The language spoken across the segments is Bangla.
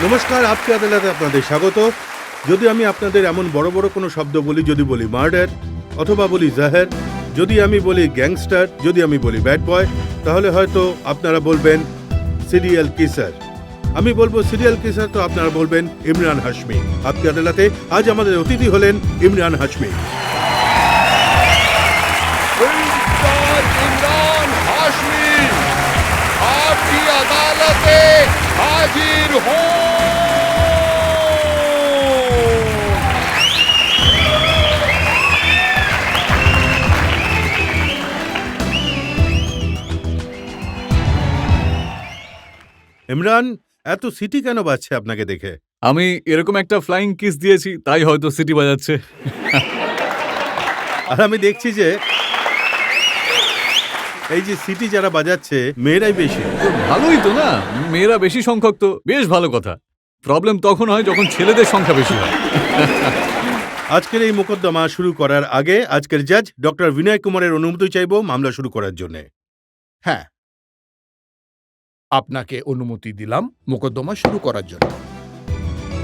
নমস্কার, আপকি আদালতে আপনাদের স্বাগত। যদি আমি আপনাদের এমন বড় বড় কোনো শব্দ বলি, যদি বলি মার্ডার অথবা বলি জাহের, যদি আমি বলি গ্যাংস্টার, যদি আমি বলি ব্যাড বয়, তাহলে হয়তো আপনারা বলবেন সিরিয়াল কিসার। আমি বলবো সিরিয়াল কিসার, তো আপনারা বলবেন ইমরান হাশমি। আপকি আদালতে আজ আমাদের অতিথি হলেন ইমরান হাশমি। ইমরান হাশমি আপকি আদালতে হাজির হন। ইমরান, এত সিটি কেন বাজছে আপনাকে দেখে? আমি এরকম একটা ফ্লাইং কিস দিয়েছি, তাই হয়তো সিটি বাজাচ্ছে। আর আমি দেখছি যে এই যে সিটি যারা বাজাচ্ছে মেয়েরাই বেশি। তো ভালোই তো না, মেয়েরা বেশি সংখ্যক তো বেশ ভালো কথা। প্রবলেম তখন হয় যখন ছেলেদের সংখ্যা বেশি হয়। আজকের এই মোকদ্দমা শুরু করার আগে আজকের জাজ ডক্টর বিনয় কুমারের অনুমতি চাইব মামলা শুরু করার জন্য। হ্যাঁ, আপনাকে অনুমতি দিলাম মোকদ্দমা শুরু করার জন্য।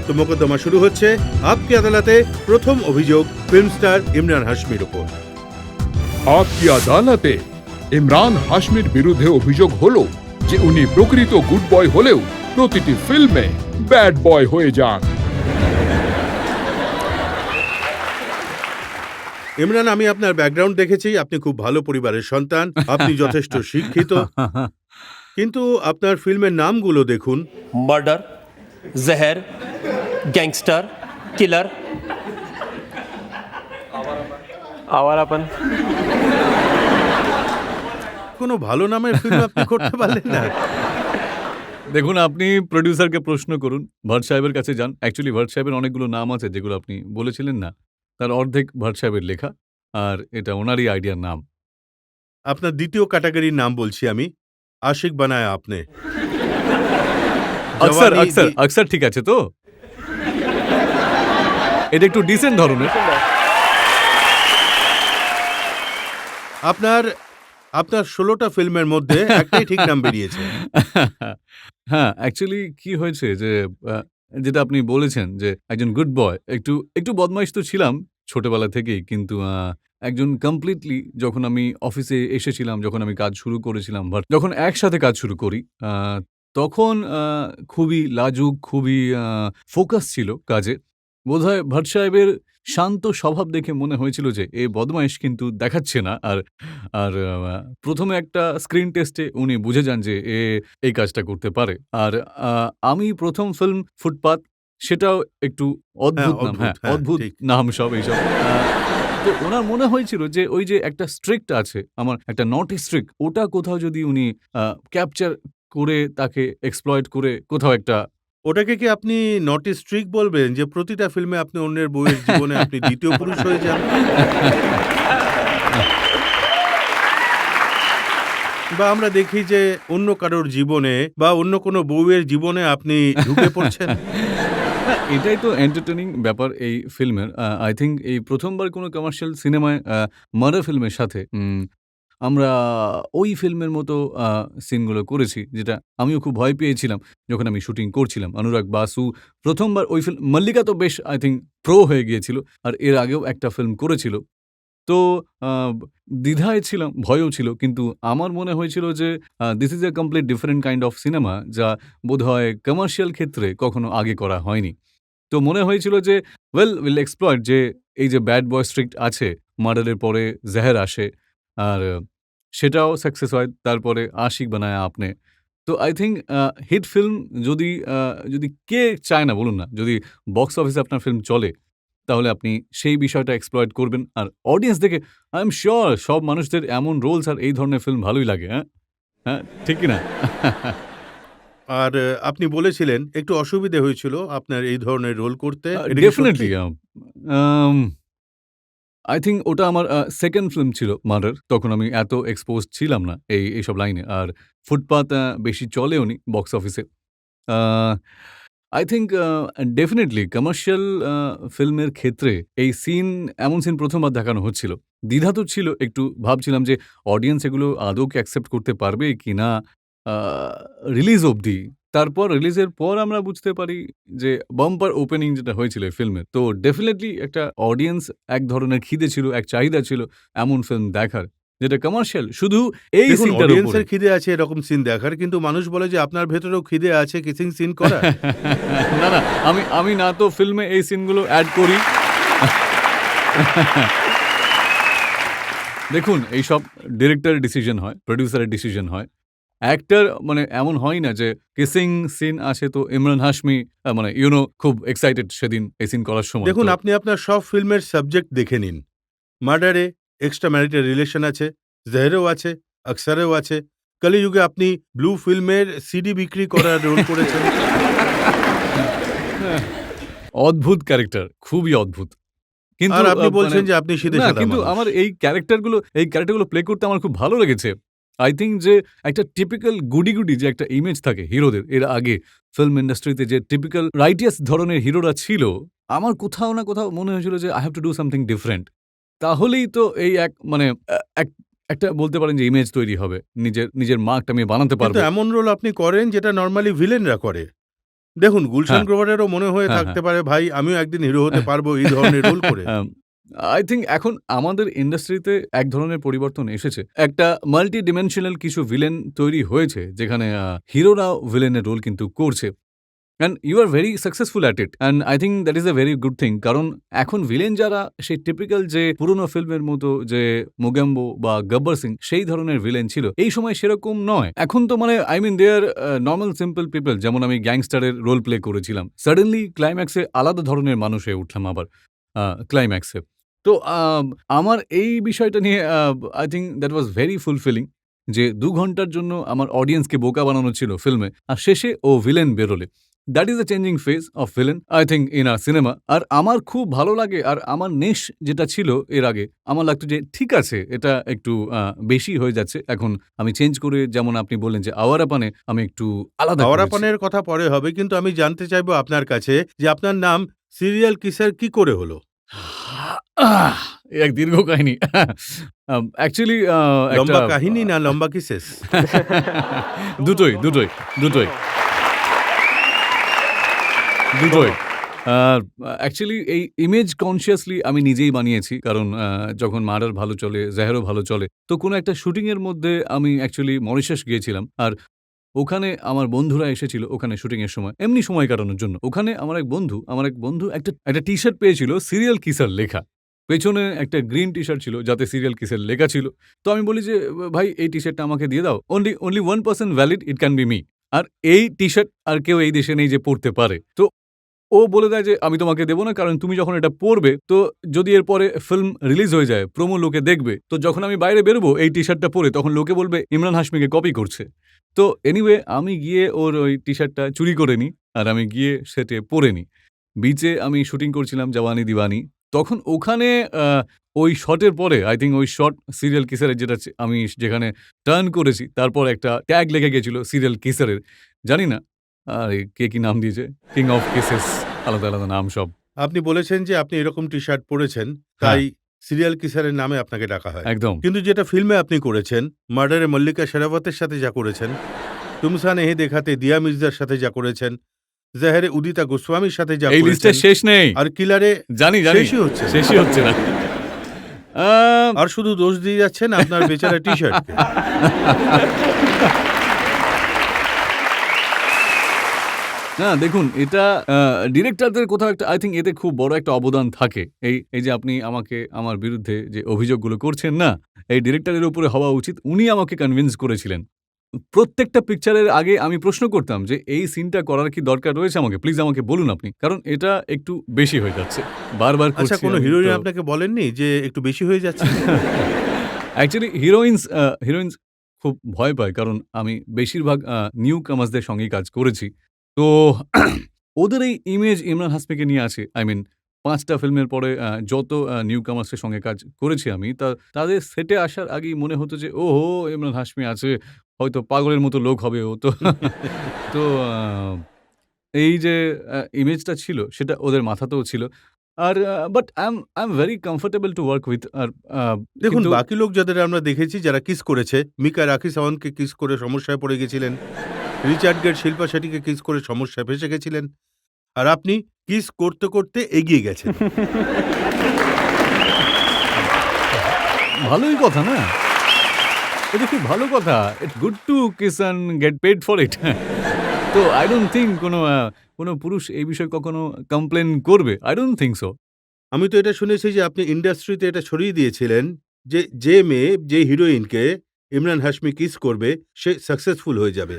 তো মোকদ্দমা শুরু হচ্ছে। আপকি আদালতে প্রথম অভিযোগ ফিল্ম স্টার ইমরান হাশমির উপর। আপকি আদালতে ইমরান হাশমির বিরুদ্ধে অভিযোগ হলো যে উনি প্রকৃত গুড বয় হলেও প্রতিটি ফিল্মে ব্যাড বয় হয়ে যান। ইমরান, আমি আপনার ব্যাকগ্রাউন্ড দেখেছি, আপনি খুব ভালো পরিবারের সন্তান, আপনি যথেষ্ট শিক্ষিত, কিন্তু আপনার ফিল্মের নামগুলো দেখুন। मर्डर, जहर, गैंगस्टर, किलर, आवारापन। কোনো ভালো নামের ফিল্ম আপনি করতে পারলেন না? দেখুন, আপনি প্রডিউসারকে প্রশ্ন করুন, ভাট সাহেবের কাছে যান। অ্যাকচুয়ালি ভাট সাহেবের অনেকগুলো নাম আছে যেগুলো আপনি বলেছিলেন না, তার অর্ধেক ভাট সাহেবের লেখা, আর এটা ওনারই আইডিয়ার নাম। আপনার দ্বিতীয় ক্যাটাগরির নাম বলছি আমি, আশিক বানায় আপনি। আকসার জওয়ানি আকসার দি- আকসার ঠিক আছে তো? এটা একটু ডিসেন্ট ধরনের। আপনার আপনার 16টা ফিল্মের মধ্যে একটাই ঠিক নাম বেরিয়েছে। হ্যাঁ, অ্যাকচুয়ালি কি হয়েছে যে আ যেটা আপনি বলেছেন যে একজন গুড বয়, একটু একটু বদমাইশ তো ছিলাম ছোটবেলা থেকেই। কিন্তু একজন কমপ্লিটলি যখন আমি অফিসে এসেছিলাম, যখন আমি কাজ শুরু করেছিলাম, বাট যখন একসাথে কাজ শুরু করি, তখন খুবই লাজুক, খুবই ফোকাস ছিল কাজে। বোধহয় ভাট সাহেবের শান্ত স্বভাব দেখে মনে হয়েছিল যে এ বদমাইশ কিন্তু দেখাচ্ছে না। আর আর ১ম এ একটা স্ক্রিন টেস্টে উনি বুঝে যান যে এ এই কাজটা করতে পারে। আর আ আমি ১ম ফিল্ম 'ফুটপাত' সেটাও একটু হ্যাঁ, অদ্ভুত নাম। হ্যাঁ, হ্যাঁ, অদ্ভুত ঠিক। নাম সব এইসব। তো উনার মনে হয়েছিল যে ওই যে একটা স্ট্রিক্ট আছে, আমার একটা নটি স্ট্রিক, ওটা কোথাও যদি উনি ক্যাপচার করে তাকে এক্সপ্লয়েট করে কোথাও একটা। ওটাকে কি আপনি নটি স্ট্রিক বলবেন, যে প্রতিটা ফিল্মে আপনি অন্যের বউয়ের জীবনে আপনি দ্বিতীয় পুরুষ হয়ে যান? বা আমরা দেখি যে অন্য কারোর জীবনে বা অন্য কোনো বউয়ের জীবনে আপনি ঢুকে পড়ছেন। না, এটাই তো এন্টারটেইনিং ব্যাপার এই ফিল্মের। আই থিংক এই ১ম বার কোনো কমার্শিয়াল সিনেমায় মার্ডার ফিল্মের সাথে আমরা ওই ফিল্মের মতো সিনগুলো করেছি, যেটা আমিও খুব ভয় পেয়েছিলাম যখন আমি শুটিং করছিলাম। অনুরাগ বাসু ১ম বার ওই ফিল্ম, মল্লিকা তো বেশ আই থিংক প্রো হয়ে গিয়েছিল। আর এর আগেও একটা ফিল্ম করেছিল। তো আ দ্বিধায় ছিলাম, ভয়ও ছিল। কিন্তু আমার মনে হয়েছিল যে this is a complete different kind of cinema, যা বোধহয় কমার্শিয়াল ক্ষেত্রে কখনো আগে করা হয়নি। তো মনে হয়েছিল যে উইল এক্সপ্লয়েট যে এই যে ব্যাড বয় স্ট্রিক্ট আছে, মার্ডারের পরে জেহের আসে, আর সেটাও সাকসেস হয়। তারপরে আশিক বানায়া আপনে। তো আই থিংক হিট ফিল্ম যদি যদি কে চায় না বলুন না? যদি বক্স অফিসে আপনার ফিল্ম চলে, তাহলে আপনি সেই বিষয়টা এক্সপ্লয়েট করবেন। আর অডিয়েন্স দেখে আই এম সিউর সব মানুষদের এমন রোলস আর এই ধরনের ফিল্ম ভালোই লাগে। হ্যাঁ? হ্যাঁ, ঠিক কি না? আর আপনি বলেছিলেন একটু অসুবিধে হয়েছিল আপনার এই ধরনের রোল করতে। এটা কি সত্যি? ডেফিনিটলি আম আই থিংক ওটা আমার 2nd ফিল্ম ছিল 'মার্ডার'। তখন আমি এত এক্সপোজড ছিলাম না এইসব লাইনে। আর 'ফুটপাত' বেশি চলেওনি বক্স অফিসে। আ আই থিংক ডেফিনিটলি কমার্শিয়াল ফিল্মের ক্ষেত্রে এই সিন, এমন সিন ১ম বার দেখানো হচ্ছিল। দ্বিধা তো ছিল, একটু ভাবছিলাম যে অডিয়েন্স এগুলো আদৌ কি অ্যাকসেপ্ট করতে পারবে কিনা আ রিলিজ অবধি। তারপর রিলিজের পর আমরা বুঝতে পারি যে বাম্পার ওপেনিং যেটা হয়েছিল এই ফিল্মের। তো ডেফিনিটলি একটা অডিয়েন্স এক ধরনের খিদে ছিল, এক চাহিদা ছিল এমন ফিল্ম দেখার, যেটা কমার্শিয়াল শুধু এই দেখুন, সিনটার উপরে। অডিয়েন্সের খিদে আছে এরকম সিন দেখার, কিন্তু মানুষ বলে যে আপনার ভেতরেও খিদে আছে কিসিং সিন করা। না, না, আমি না তো ফিল্মে এই সিনগুলো এড করি। দেখুন, এইসব ডিরেক্টরের ডিসিশন হয়, প্রোডিউসারের ডিসিশন হয়। অ্যাক্টর মানে এমন হয় না যে কিসিং সিন আসে তো ইমরান হাশমি মানে খুব এক্সাইটেড সেদিন এই সিন করার সময়। দেখুন, তো আপনি আপনার সব ফিল্মের সাবজেক্ট দেখে নিন। মার্ডারে এক্সট্রা ম্যারিটাল রিলেশন আছে, জহেরেও আছে, আকসারেও আছে। কলিযুগে আপনি ব্লু ফিল্মের সিডি বিক্রি করার রোল করেছেন। অদ্ভুত ক্যারেক্টার, খুবই অদ্ভুত। কিন্তু আর আপনি বলছেন মানে যে আপনি সিধে না, সাদা কিন্তু মানুষ। আমার এই ক্যারেক্টারগুলো প্লে করতে আমার খুব ভালো লেগেছে। আই থিংক যে একটা টিপিক্যাল গুডি যে একটা ইমেজ থাকে হিরোদের, এর আগে ফিল্ম ইন্ডাস্ট্রিতে যে টিপিক্যাল রাইটিয়াস ধরনের হিরোরা ছিল, আমার কোথাও না কোথাও মনে হয়েছিল যে I have to do something different. তাহলেই তো এই এক মানে একটা বলতে পারেন যে ইমেজ তৈরি হবে। নিজের মার্কটা আমি বানাতে কিন্তু পারবো। এমন রোল আপনি করেন যেটা নরমালি ভিলেনরা করে। দেখুন, গুলশান হ্যাঁ। গ্রোভারেরও মনে হয়ে হ্যাঁ, থাকতে পারে, ভাই আমিও একদিন হিরো হতে পারবো এই ধরনের রোল করে। আই থিংক এখন আমাদের ইন্ডাস্ট্রিতে এক ধরনের পরিবর্তন এসেছে। একটা মাল্টি ডিমেনশনাল কিছু ভিলেন তৈরি হয়েছে, যেখানে হিরোরাও ভিলেনের রোল কিন্তু করছে। And you are very successful at it, and I think that is a very good thing. কারণ এখন ভিলেন যারা সেই টিপিক্যাল যে পুরোনো ফিল্মের মতো যে মোগাম্বো বা গব্বর সিং সেই ধরনের ভিলেন ছিল, এই সময় সেরকম নয়। এখন তো মানে I mean they are normal simple people. যেমন আমি গ্যাংস্টারের রোল প্লে করেছিলাম, সাডেনলি ক্লাইম্যাক্সে আলাদা ধরনের মানুষ হয়ে উঠলাম আবার ক্লাইম্যাক্সে। তো আমার এই বিষয়টা নিয়ে I think that was very fulfilling যে ২ ঘন্টার জন্য আমার অডিয়েন্সকে বোকা বানানো ছিল ফিল্মে, আর শেষে ও ভিলেন বেরোলে। That is the changing phase of villain I think in a cinema. আর আমার খুব ভালো লাগে, আর আমার নেশ যেটা ছিল এর আগে, আমার লাগতো যে ঠিক আছে এটা একটু বেশি হয়ে যাচ্ছে। এখন আমি চেঞ্জ করে, যেমন আপনি বললেন যে আওয়ারাপানে আমি একটু আলাদা করেছি। আওয়ারাপানের কথা পরে হবে, কিন্তু আমি জানতে চাইবো আপনার কাছে যে আপনার নাম সিরিয়াল কিসার কি করে হলো? এ এক দীর্ঘ কাহিনী। অ্যাকচুয়ালি লম্বা কাহিনী না লম্বা কিসেস? দুটোই। অ্যাকচুয়ালি এই ইমেজ কনসিয়াসলি আমি নিজেই বানিয়েছি। কারণ যখন মার্ডার ভালো চলে, জহেরও ভালো চলে, তো কোনো একটা শুটিং এর মধ্যে আমি অ্যাকচুয়ালি মরিশাস গিয়েছিলাম। আর ওখানে আমার বন্ধুরা এসেছিল ওখানে শুটিং এর সময়, এমনি সময় কাটানোর জন্য। ওখানে আমার এক বন্ধু একটা টি-শার্ট পেয়েছিল সিরিয়াল কিসার লেখা। পেছনে একটা গ্রিন টি-শার্ট ছিল যাতে সিরিয়াল কিসার লেখা ছিল। তো আমি বলি যে, "ভাই এই টি-শার্টটা আমাকে দিয়ে দাও। only 1% valid, it can be me. আর এই টি-শার্ট আর কেউ এই দেশে নেই যে পড়তে পারে।" তো ও বলে দেয় যে, "আমি তোমাকে দেব না, কারণ তুমি যখন এটা পড়বে, তো যদি এরপরে ফিল্ম রিলিজ হয়ে যায়, প্রোমো লোকে দেখবে। তো যখন আমি বাইরে বেরোবো এই টি-শার্টটা পরে, তখন লোকে বলবে ইমরান হাশমিকে কপি করছে।" তো এনিওয়ে আমি গিয়ে ওর ওই টি-শার্টটা চুরি করে নিই, আর আমি গিয়ে সেটে পরে নিই। বিচে আমি শুটিং করছিলাম জওয়ানি দিওয়ানি। তখন ওখানে ওই শটের পরে আই থিংক ওই শট সিরিয়াল কিসারের আমি যেখানে টার্ন করেছি, তারপর একটা ট্যাগ লেগে গেছিল সিরিয়াল কিসারের। জানি না আরে কে কি নাম দিয়েছে, কিং অফ কিসেস, আলাদা নাম সব। আপনি বলেছেন যে আপনি এরকম টি-শার্ট পরেছেন, তাই সিরিয়াল কিসারের নামে আপনাকে ডাকা হয়। একদম। কিন্তু যেটা ফিল্মে আপনি করেছেন, মার্ডারে মল্লিকা শেরাওয়াতের সাথে যা করেছেন, তুমসা নেহি দেখাতে দিয়া মির্জার সাথে যা করেছেন, জহেরে উদিতা গোস্বামীর সাথে যা এই লিস্টে করেছেন, শেষ নেই। আর কিলারে জানি শেষই হচ্ছে না। আর শুধু দোষ দিয়ে যাচ্ছেন আপনার বেচারা টি-শার্টকে। না দেখুন, এটা ডিরেক্টরদের কোথাও একটা আই থিংক এতে খুব বড় একটা অবদান থাকে। এই যে আপনি আমাকে আমার বিরুদ্ধে যে অভিযোগগুলো করছেন না, এই ডিরেক্টরের উপরে হওয়া উচিত। উনি আমাকে কনভিন্স করেছিলেন। প্রত্যেকটা পিকচারের আগে আমি প্রশ্ন করতাম যে, "এই সিনটা করার কি দরকার রয়েছে আমাকে? প্লিজ আমাকে বলুন আপনি। কারণ এটা একটু বেশি হয়ে যাচ্ছে। বারবার করছি আচ্ছা, কোনো আমি হিরোইন তো।" আপনাকে বলেননি যে একটু বেশি হয়ে যাচ্ছে? অ্যাকচুয়ালি হিরোইনস খুব ভয় পায়, কারণ আমি বেশিরভাগ নিউ কামার্সদের সঙ্গেই কাজ করেছি। তো ওদের এই ইমেজ ইমরান হাশমিকে নিয়ে আছে। আই মিন ৫ টা ফিল্মের পরে যত নিউ কামার্সের সঙ্গে কাজ করেছি আমি, তাদের সেটে আসার আগেই মনে হতো যে, "ওহো! ইমরান হাশমি আছে, হয়তো পাগলের মতো লোক হবে ও।" তো তো এই যে ইমেজটা ছিল সেটা ওদের মাথাতেও ছিল। আর but I am very comfortable to work with. আর দেখুন, কিন্তু বাকি লোক যাদের আমরা দেখেছি যারা কিস করেছে, মিকা রাখি সাওয়ান্তকে কিস করে সমস্যায় পড়ে গেছিলেন। রিচার্ড গেট শিল্পা শেঠিকে কিস করে সমস্যায় ফেসে গেছিলেন, আর আপনি কিস করতে করতে এগিয়ে গেছেন। ভালোই কথা না? এটা খুব ভালো কথা। It's good to kiss and get paid for it. তো আই ডোন্ট থিংক কোনো পুরুষ এই বিষয়ে কখনো কমপ্লেইন করবে। I don't think so. আমি তো এটা শুনেছি যে আপনি ইন্ডাস্ট্রিতে এটা ছড়িয়ে দিয়েছিলেন যে যে মেয়ে যে হিরোইনকে ইমরান হাশমি কিস করবে সে সাকসেসফুল হয়ে যাবে।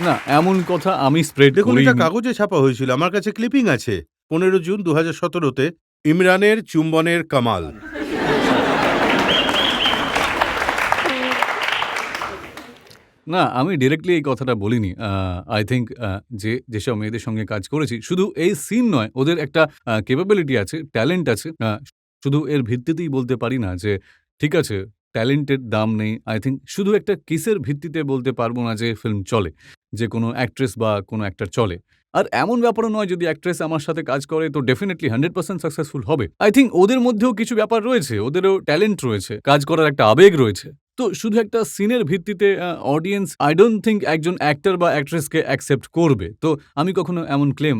না, এমন কথা আমি স্প্রেড দেখুন, করিনি। এটা কাগজে ছাপা হয়েছিল, আমার কাছে ক্লিপিং আছে। 15 জুন 2017-তে ইমরানের চুম্বনের কামাল। না, আমি ডিরেক্টলি এই কথাটা বলিনি। আই থিংক যেসব মেয়েদের সঙ্গে কাজ করেছি, শুধু এই সিন নয়, ওদের একটা ক্যাপাবিলিটি আছে, ট্যালেন্ট আছে। শুধু এর ভিত্তিতেই বলতে পারি না যে ঠিক আছে, ট্যালেন্টের দাম নেই। আই থিংক শুধু একটা কিসের ভিত্তিতে বলতে পারবো না যে ফিল্ম চলে, যে কোনো অ্যাক্ট্রেস বা কোনো অ্যাক্টর চলে। আর এমন ব্যাপারও নয় যদি অ্যাক্ট্রেস আমার সাথে কাজ করে তো ডেফিনিটলি 100% সাকসেসফুল হবে। আই থিংক ওদের মধ্যেও কিছু ব্যাপার রয়েছে, ওদেরও ট্যালেন্ট রয়েছে, কাজ করার একটা আবেগ রয়েছে। তো শুধু একটা সিনের ভিত্তিতে অডিয়েন্স আই ডোন্ট থিংক একজন অ্যাক্টর বা অ্যাক্ট্রেসকে অ্যাকসেপ্ট করবে। তো আমি কখনো এমন claim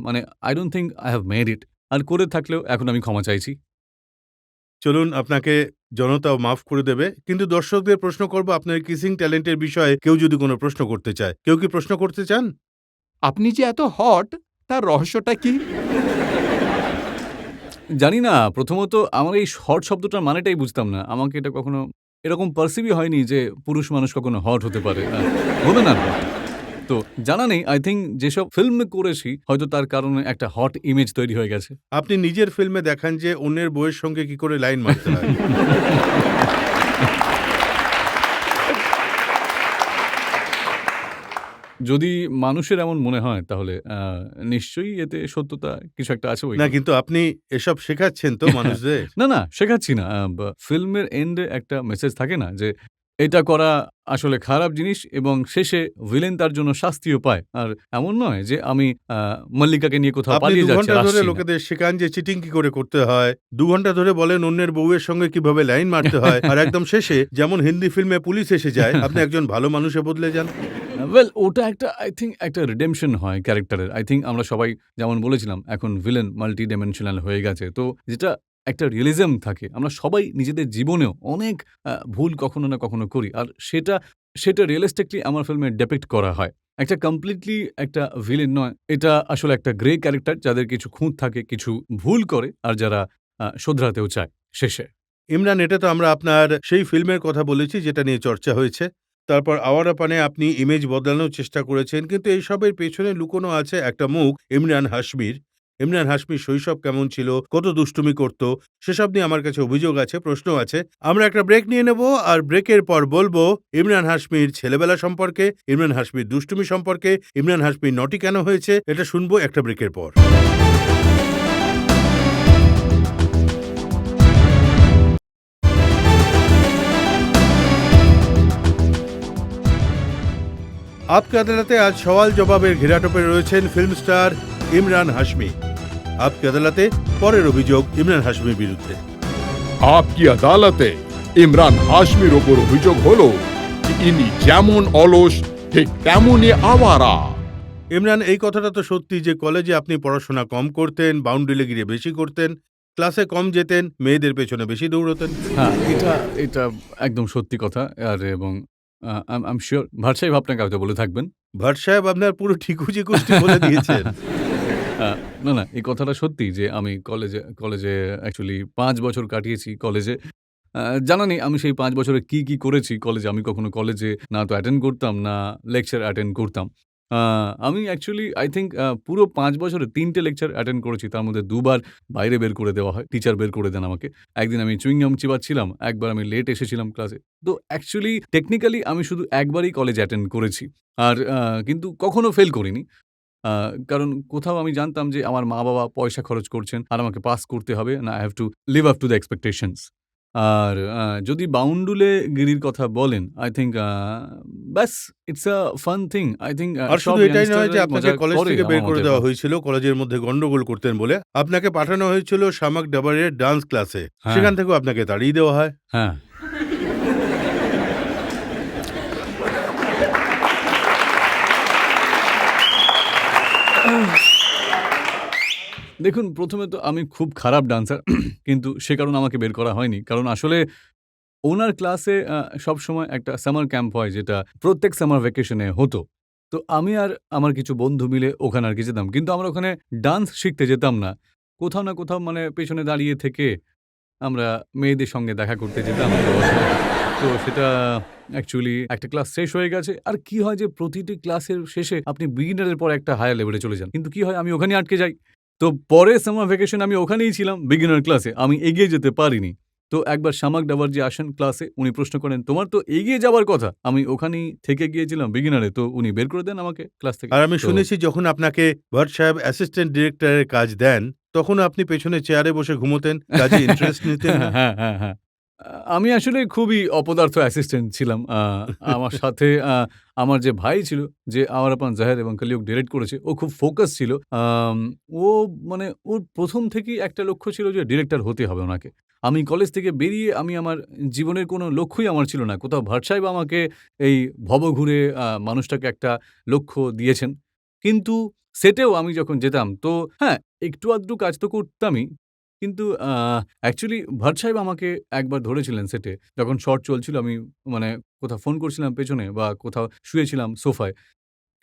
I don't think I have made it. আর করে থাকলেও এখন আমি ক্ষমা চাইছি। চলুন, আপনাকে জনতাও মাফ করে দেবে, কিন্তু দর্শকদের প্রশ্ন করব আপনার কিসিং ট্যালেন্টের বিষয়ে। কেউ যদি কোনো প্রশ্ন করতে চায়, কেউ কি প্রশ্ন করতে চান? আপনি যে এত হট, তার রহস্যটা কি? জানি না, প্রথমত আমার এই হট শব্দটার মানেটাই বুঝতাম না। আমাকে এটা কখনো এরকম পারসিভই হয়নি যে পুরুষ মানুষ কখনো হট হতে পারে। হবে না তো? তো জানা নেই। আই থিংক যেসব ফিল্ম করেছি হয়তো তার কারণে একটা হট ইমেজ তৈরি হয়ে গেছে। আপনি নিজের ফিল্মে দেখান যে অন্যের বউয়ের সঙ্গে কি করে লাইন মারতে হয়। যদি মানুষের এমন মনে হয় তাহলে নিশ্চয়ই এতে সত্যতা কিছু একটা আছে বই। না, কিন্তু আপনি এসব শেখাচ্ছেন তো মানুষদের। না, শেখাচ্ছি না। ফিল্মের এন্ডে একটা মেসেজ থাকে না যে এটা করা আসলে খারাপ জিনিস এবং শেষে ভিলেন তার জন্য শাস্তিও পায়। আর এমন নয় যে আমি মল্লিকাকে নিয়ে কোথাও আপনি পালিয়ে 2 যাচ্ছি ঘন্টা আর ধরে আসছি না। লোকেদের শেখান যে চিটিং কি করে করতে হয়। 2 ঘন্টা ধরে বলেন অন্যের বউয়ের সঙ্গে কিভাবে লাইন মারতে হয়। আর একদম শেষে যেমন হিন্দি ফিল্মে পুলিশ এসে যায়, আপনি একজন ভালো মানুষে বদলে যান। ওয়েল, ওটা একটা আই থিংক একটা রিডেম্পশন হয় ক্যারেক্টারের। আই থিংক আমরা সবাই যেমন বলেছিলাম এখন ভিলেন মাল্টি ডাইমেনশনাল হয়ে গেছে। তো যেটা একটা রিয়ালিজম থাকে। আমরা সবাই নিজেদের জীবনেও অনেক ভুল কখনো না কখনো করি। আর সেটা রিয়ালিস্টিকলি আমার ফিল্মে ডিপিক্ট করা হয়। একটা কমপ্লিটলি একটা ভিলেন নয়। এটা আসলে একটা গ্রে ক্যারেক্টার যাদের কিছু খুঁত থাকে, কিছু ভুল করে আর যারা শোধরাতেও চায় শেষে। ইমরান, এটা তো আমরা আপনার সেই ফিল্মের কথা বলেছি যেটা নিয়ে চর্চা হয়েছে। তারপর আওয়ারা পানে আপনি ইমেজ বদলানোর চেষ্টা করেছেন, কিন্তু এইসবের পেছনে লুকোনো আছে একটা মুখ ইমরান হাশমির। ইমরান হাশমির শৈশব কেমন ছিল, কত দুষ্টুমি করত, সেসব নিয়ে আমার কাছে অভিযোগ আছে, প্রশ্ন আছে। আমরা একটা ব্রেক নিয়ে নেব, আর ব্রেকের পর বলবো ইমরান হাশমির ছেলেবেলা সম্পর্কে, ইমরান হাশমির দুষ্টুমি সম্পর্কে, ইমরান হাশমির নটি কেন হয়েছে। এটা শুনবো একটা ব্রেকের পর। আপকে আদালতে আজ সওয়াল জবাবের ঘেরাটোপে রয়েছেন ফিল্ম স্টার ইমরান হাশমি। আপকে আদালতে পরের অভিযোগ ইমরান হাশমির বিরুদ্ধে। আপকি আদালতে ইমরান হাশমির ওপর অভিযোগ হলো যে ইনি যেমন অলস ঠিক তেমনই আওয়ারা। ইমরান, এই কথাটা তো সত্যি যে কলেজে আপনি পড়াশোনা কম করতেন, বাউন্ডারি গিরে বেশি করতেন, ক্লাসে কম যেতেন, মেয়েদের পেছনে বেশি দৌড়তেন। হ্যাঁ, এটা একদম সত্যি কথা। আর এবং আই এম সিউর ভাট সাহেব আপনাকে হয়তো বলে থাকবেন। ভাট সাহেব আপনার পুরো ঠিকুজি কুষ্টি বলে দিয়েছেন। না, এই কথাটা সত্যি যে আমি কলেজে অ্যাকচুয়ালি ৫ বছর কাটিয়েছি কলেজে। জানা নেই আমি সেই ৫ বছরে কি করেছি কলেজে। আমি কখনো কলেজে না তো অ্যাটেন্ড করতাম, না লেকচার অ্যাটেন্ড করতাম। আমি অ্যাকচুয়ালি আই থিংক পুরো ৫ বছরে ৩ টে লেকচার অ্যাটেন্ড করেছি। তার মধ্যে ২ বার বাইরে বের করে দেওয়া হয়। টিচার বের করে দেন আমাকে। একদিন আমি চুইং গাম চিবাচ্ছিলাম, একবার আমি লেট এসেছিলাম ক্লাসে। তো অ্যাকচুয়ালি টেকনিক্যালি আমি শুধু একবারই কলেজ অ্যাটেন্ড করেছি। আর কিন্তু কখনো ফেল করিনি। কারণ কোথাও আমি জানতাম যে আমার মা-বাবা পয়সা খরচ করছেন আর আমাকে পাস করতে হবে। না, I have to live up to the expectations. আর যদি বাউন্ডুলে গিরির কথা বলেন, আই থিংক ব্যাস it's a fun thing. I think আর সব শুধু এটাই নয় যে ইয়াংস্টাররাই আপনাকে মজা কলেজ করে থেকে বের আমার করে মতে। দেওয়া হয়েছিল কলেজের মধ্যে গন্ডগোল করতেন বলে। আপনাকে পাঠানো হয়েছিল শামাক ডাবারের ডান্স ক্লাসে, হ্যাঁ। সেখান থেকেও আপনাকে তাড়িয়ে দেওয়া হয়। হ্যাঁ। দেখুন, প্রথমে তো আমি খুব খারাপ ডান্সার কিন্তু সে কারণে আমাকে বের করা হয়নি। কারণ আসলে ওনার ক্লাসে সবসময় একটা সামার ক্যাম্প হয় যেটা প্রত্যেক সামার ভ্যাকেশনে হতো। তো আমি আর আমার কিছু বন্ধু মিলে ওখানে আরকি যেতাম। কিন্তু আমরা ওখানে ডান্স শিখতে যেতাম না। কোথাও না কোথাও মানে পেছনে দাঁড়িয়ে থেকে আমরা মেয়েদের সঙ্গে দেখা করতে যেতাম। তো সেটা অ্যাকচুয়ালি একটা ক্লাস শেষ হয়ে গেছে। আর কি হয় যে প্রতিটি ক্লাসের শেষে আপনি বিগিনার এর পরে একটা হায়ার লেভেলে চলে যান। কিন্তু কি হয় আমি ওখানেই আটকে যাই। তো পরে সামার ভ্যাকেশন আমি ওখানেই ছিলাম বিগিনার ক্লাসে। আমি এগিয়ে যেতে পারিনি। তো একবার শামাক ডাভারজি আসেন ক্লাসে। উনি প্রশ্ন করেন, "তোমার তো এগিয়ে যাবার কথা।" আমি ওখানেই থেকে গিয়েছিলাম বিগিনারে। তো উনি বের করে দেন আমাকে ক্লাস থেকে। আর আমি তো শুনেছি যখন আপনাকে ভট্ট সাহেব অ্যাসিস্ট্যান্ট ডিরেক্টরের কাজ দেন, তখন আপনি পেছনে চেয়ারে বসে ঘুমোতেন, কাজে ইন্টারেস্ট নিতেন না? হ্যাঁ, হ্যাঁ, হ্যাঁ। আমি আসলে খুবই অপদার্থ অ্যাসিস্ট্যান্ট ছিলাম। আমার সাথে আমার যে ভাই ছিল, যে আওয়ার আপন জাহের এবং কলিযুগ ডিরেক্ট করেছে, ও খুব ফোকাস ছিল। ও মানে ওর ১ম থেকেই একটা লক্ষ্য ছিল যে ডিরেক্টর হতে হবে ওনাকে। আমি কলেজ থেকে বেরিয়ে আমি আমার জীবনের কোনো লক্ষ্যই আমার ছিল না। কোথাও ভাট সাহেব আমাকে এই ভবঘুরে মানুষটাকে একটা লক্ষ্য দিয়েছেন। কিন্তু সেটেও আমি যখন যেতাম তো হ্যাঁ, একটু আধটু কাজ তো করতামই। কিন্তু অ্যাকচুয়ালি ভাট সাহেব আমাকে একবার ধরেছিলেন সেটে। যখন শট চলছিল আমি মানে কোথাও ফোন করছিলাম পেছনে বা কোথাও শুয়েছিলাম সোফায়।